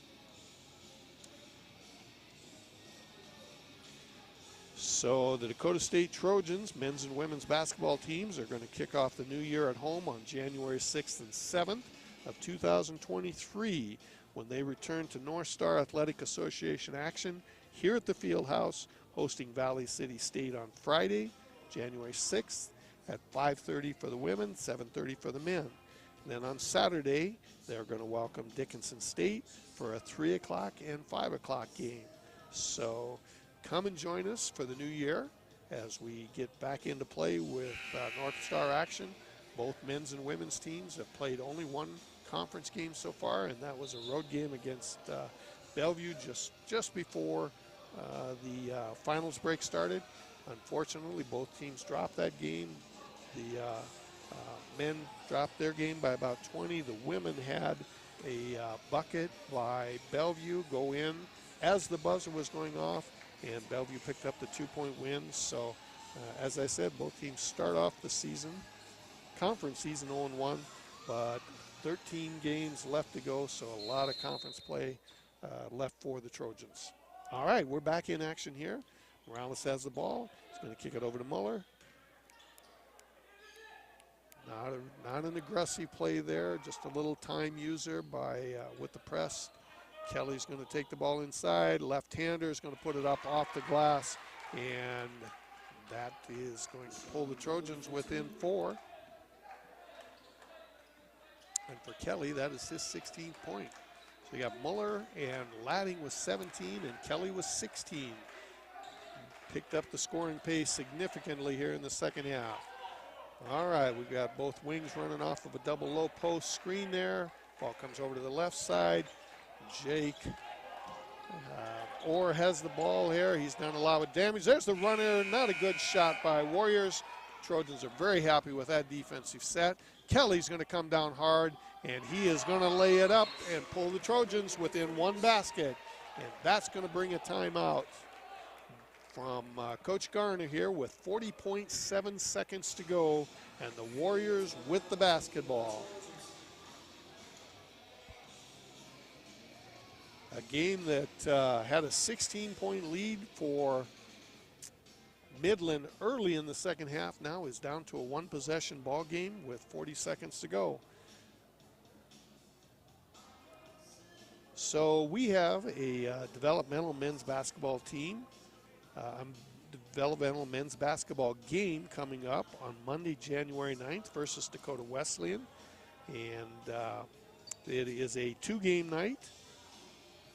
So the Dakota State Trojans, men's and women's basketball teams, are going to kick off the new year at home on January 6th and 7th of 2023 when they return to North Star Athletic Association action here at the Fieldhouse, hosting Valley City State on Friday, January 6th at 5:30 for the women, 7:30 for the men. And then on Saturday, they're going to welcome Dickinson State for a 3 o'clock and 5 o'clock game. So come and join us for the new year as we get back into play with North Star action. Both men's and women's teams have played only one conference game so far, and that was a road game against Bellevue just before the finals break started. Unfortunately, both teams dropped that game. The men dropped their game by about 20. The women had a bucket by Bellevue go in as the buzzer was going off, and Bellevue picked up the 2-point win. So, as I said, both teams start off the season, conference season 0-1, but 13 games left to go, so a lot of conference play left for the Trojans. All right, we're back in action here. Morales has the ball. He's going to kick it over to Muller. Not an aggressive play there, just a little time user with the press. Kelly's going to take the ball inside. Left-hander is going to put it up off the glass, and that is going to pull the Trojans within 4. And for Kelly, that is his 16th point. So you got Muller and Ladding with 17, and Kelly was 16. Picked up the scoring pace significantly here in the second half. All right, we've got both wings running off of a double low post screen there. Ball comes over to the left side. Jake Orr has the ball here. He's done a lot of damage. There's the runner. Not a good shot by Warriors. Trojans are very happy with that defensive set. Kelly's going to come down hard, and he is going to lay it up and pull the Trojans within one basket. And that's going to bring a timeout from Coach Garner here with 40.7 seconds to go, and the Warriors with the basketball. A game that had a 16-point lead for Midland early in the second half now is down to a one-possession ball game with 40 seconds to go. So we have a developmental men's basketball team, developmental men's basketball game coming up on Monday, January 9th versus Dakota Wesleyan. And it is a 2-game night.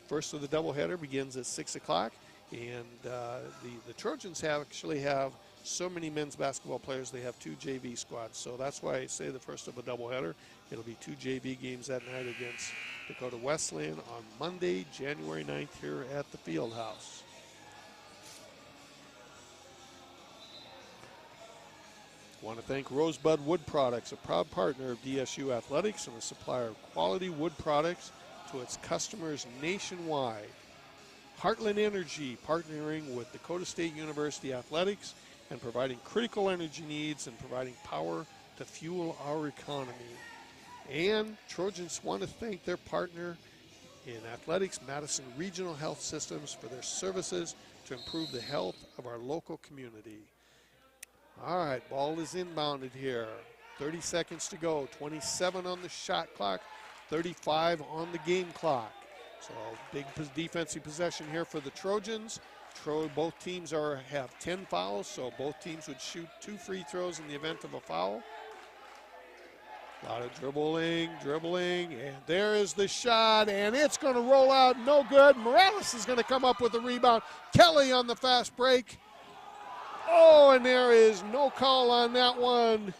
First of the doubleheader begins at 6 o'clock. And the Trojans actually have so many men's basketball players, they have 2 JV squads. So that's why I say the first of a doubleheader. It'll be 2 JV games that night against Dakota Wesleyan on Monday, January 9th here at the Fieldhouse. I want to thank Rosebud Wood Products, a proud partner of DSU Athletics and a supplier of quality wood products to its customers nationwide. Heartland Energy, partnering with Dakota State University Athletics and providing critical energy needs and providing power to fuel our economy. And Trojans want to thank their partner in athletics, Madison Regional Health Systems, for their services to improve the health of our local community. All right, ball is inbounded here. 30 seconds to go, 27 on the shot clock, 35 on the game clock. So big defensive possession here for the Trojans. Both teams have 10 fouls, so both teams would shoot 2 free throws in the event of a foul. A lot of dribbling, and there is the shot, and it's going to roll out, no good. Morales is going to come up with the rebound. Kelly on the fast break. Oh, and there is no call on that one.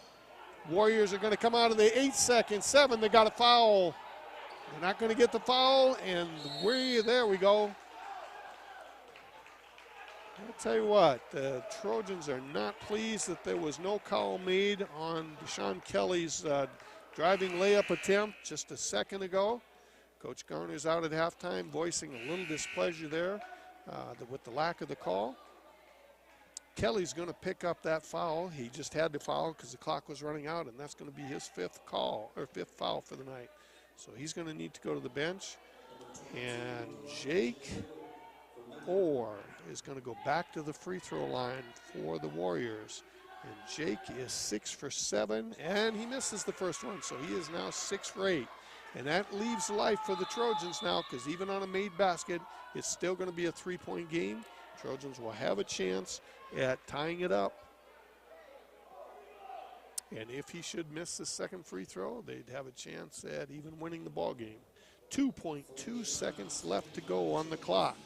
Warriors are going to come out of the 8-second 7. They got a foul. They're not going to get the foul, and there we go. I'll tell you what, the Trojans are not pleased that there was no call made on Deshaun Kelly's driving layup attempt just a second ago. Coach Garner's out at halftime voicing a little displeasure there with the lack of the call. Kelly's going to pick up that foul. He just had to foul because the clock was running out, and that's going to be his 5th foul for the night. So he's going to need to go to the bench. And Jake Orr is going to go back to the free throw line for the Warriors. And Jake is 6 for 7, and he misses the first one, so he is now 6 for 8. And that leaves life for the Trojans now, because even on a made basket, it's still going to be a 3-point game. Trojans will have a chance at tying it up. And if he should miss the second free throw, they'd have a chance at even winning the ball game. 2.2 seconds left to go on the clock.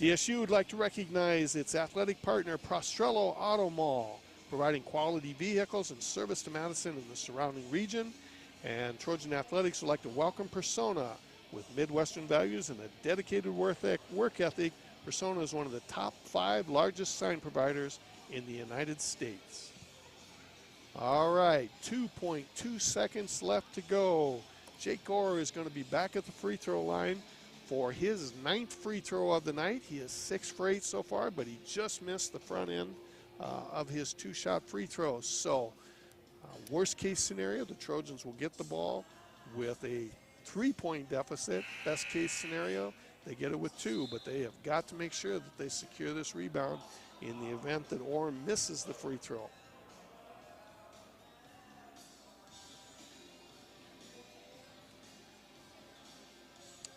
DSU would like to recognize its athletic partner, Prostrello Auto Mall, providing quality vehicles and service to Madison and the surrounding region. And Trojan Athletics would like to welcome Persona. With Midwestern values and a dedicated work ethic, Persona is one of the top 5 largest sign providers in the United States. All right, 2.2 seconds left to go. Jake Orr is going to be back at the free throw line for his 9th free throw of the night. He is 6 for 8 so far, but he just missed the front end of his 2-shot free throws. So worst case scenario, the Trojans will get the ball with a 3-point deficit. Best case scenario, they get it with 2, but they have got to make sure that they secure this rebound in the event that Orr misses the free throw.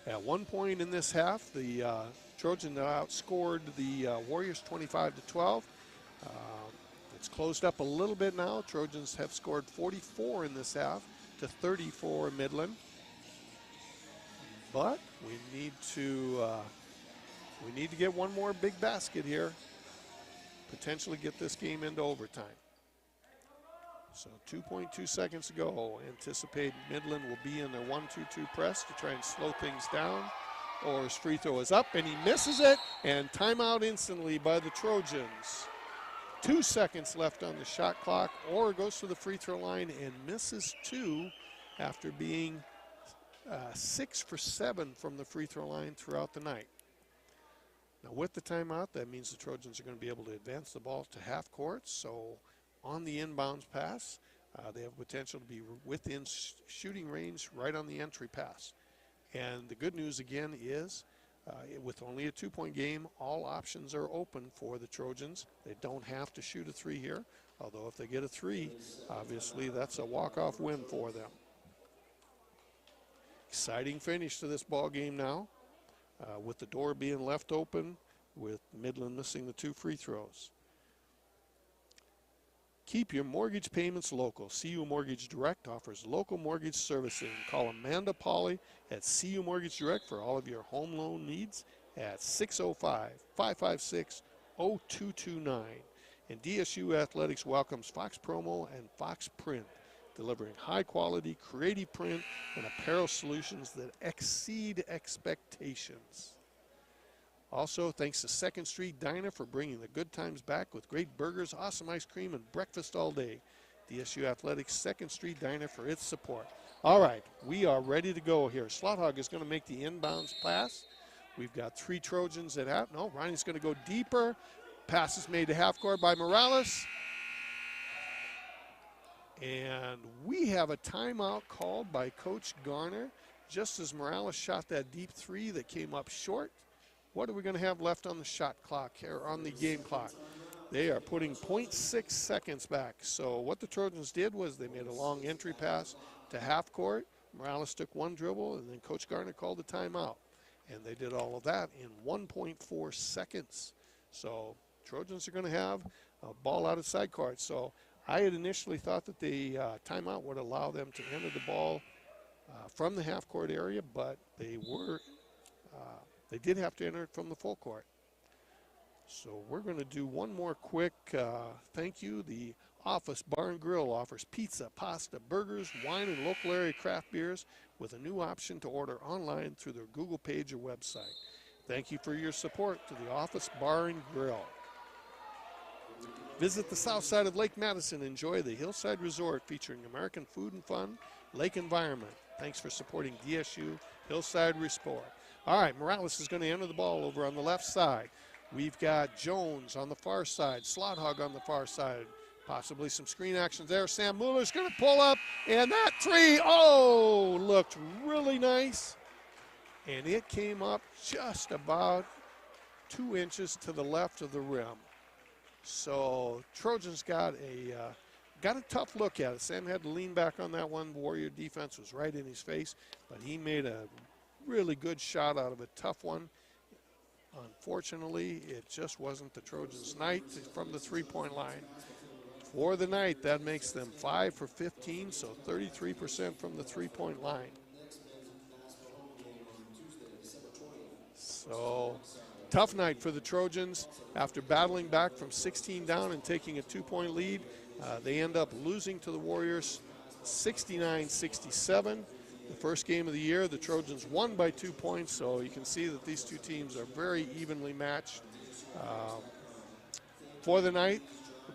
At one point in this half, the Trojans outscored the Warriors 25-12. It's closed up a little bit now. Trojans have scored 44 in this half to 30 for Midland. But we need to get one more big basket here. Potentially get this game into overtime. So 2.2 seconds to go. Anticipate Midland will be in their 1-2-2 press to try and slow things down. Orr's free throw is up, and he misses it, and timeout instantly by the Trojans. 2 seconds left on the shot clock. Orr goes to the free throw line and misses 2 after being 6 for 7 from the free throw line throughout the night. Now with the timeout, that means the Trojans are going to be able to advance the ball to half court. So on the inbounds pass, they have potential to be within shooting range right on the entry pass. And the good news again is with only a 2-point game, all options are open for the Trojans. They don't have to shoot a 3 here, although if they get a 3, obviously that's a walk-off win for them. Exciting finish to this ball game now, with the door being left open, with Midland missing the 2 free throws. Keep your mortgage payments local. CU Mortgage Direct offers local mortgage servicing. Call Amanda Pauley at CU Mortgage Direct for all of your home loan needs at 605-556-0229. And DSU Athletics welcomes Fox Promo and Fox Print, delivering high-quality, creative print and apparel solutions that exceed expectations. Also, thanks to 2nd Street Diner for bringing the good times back with great burgers, awesome ice cream, and breakfast all day. DSU Athletics 2nd Street Diner for its support. All right, we are ready to go here. Slothog is going to make the inbounds pass. We've got 3 Trojans at half. No, Ronnie's going to go deeper. Pass is made to half court by Morales. And we have a timeout called by Coach Garner just as Morales shot that deep 3 that came up short. What are we going to have left on the shot clock here, on the game clock? They are putting 0.6 seconds back. So what the Trojans did was they made a long entry pass to half court. Morales took 1 dribble, and then Coach Garner called the timeout. And they did all of that in 1.4 seconds. So Trojans are going to have a ball out of side court. So I had initially thought that the timeout would allow them to enter the ball from the half court area, but they did have to enter it from the full court. So we're going to do one more quick thank you. The Office Bar and Grill offers pizza, pasta, burgers, wine, and local area craft beers with a new option to order online through their Google page or website. Thank you for your support to the Office Bar and Grill. Visit the south side of Lake Madison. Enjoy the Hillside Resort featuring American food and fun, lake environment. Thanks for supporting DSU Hillside Resort. All right, Morales is going to enter the ball over on the left side. We've got Jones on the far side, Slothog on the far side. Possibly some screen actions there. Sam Muller's going to pull up, and that 3, looked really nice. And it came up just about 2 inches to the left of the rim. So Trojans got a tough look at it. Sam had to lean back on that one. Warrior defense was right in his face, but he made a really good shot out of a tough one. Unfortunately, it just wasn't the Trojans' night from the three-point line. For the night, that makes them 5 for 15, so 33% from the three-point line. So, tough night for the Trojans. After battling back from 16 down and taking a 2-point lead, they end up losing to the Warriors 69-67. The first game of the year, the Trojans won by 2 points, so you can see that these two teams are very evenly matched. For the night,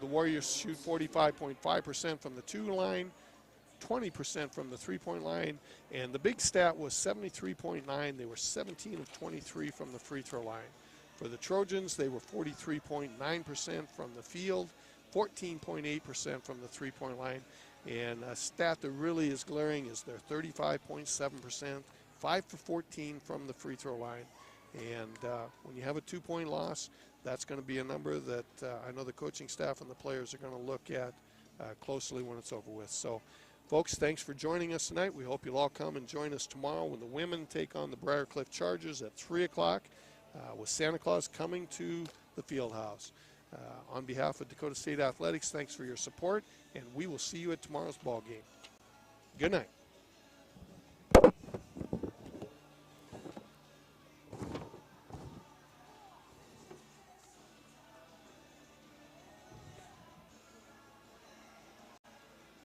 the Warriors shoot 45.5% from the 2 line, 20% from the 3-point line, and the big stat was 73.9. They were 17 of 23 from the free throw line. For the Trojans, they were 43.9% from the field, 14.8% from the 3-point line. And a stat that really is glaring is their 35.7%, 5 for 14 from the free throw line. And when you have a 2-point loss, that's going to be a number that I know the coaching staff and the players are going to look at closely when it's over with. So, folks, thanks for joining us tonight. We hope you'll all come and join us tomorrow when the women take on the Briarcliff Chargers at 3 o'clock with Santa Claus coming to the Fieldhouse. On behalf of Dakota State Athletics, thanks for your support, and we will see you at tomorrow's ball game. Good night.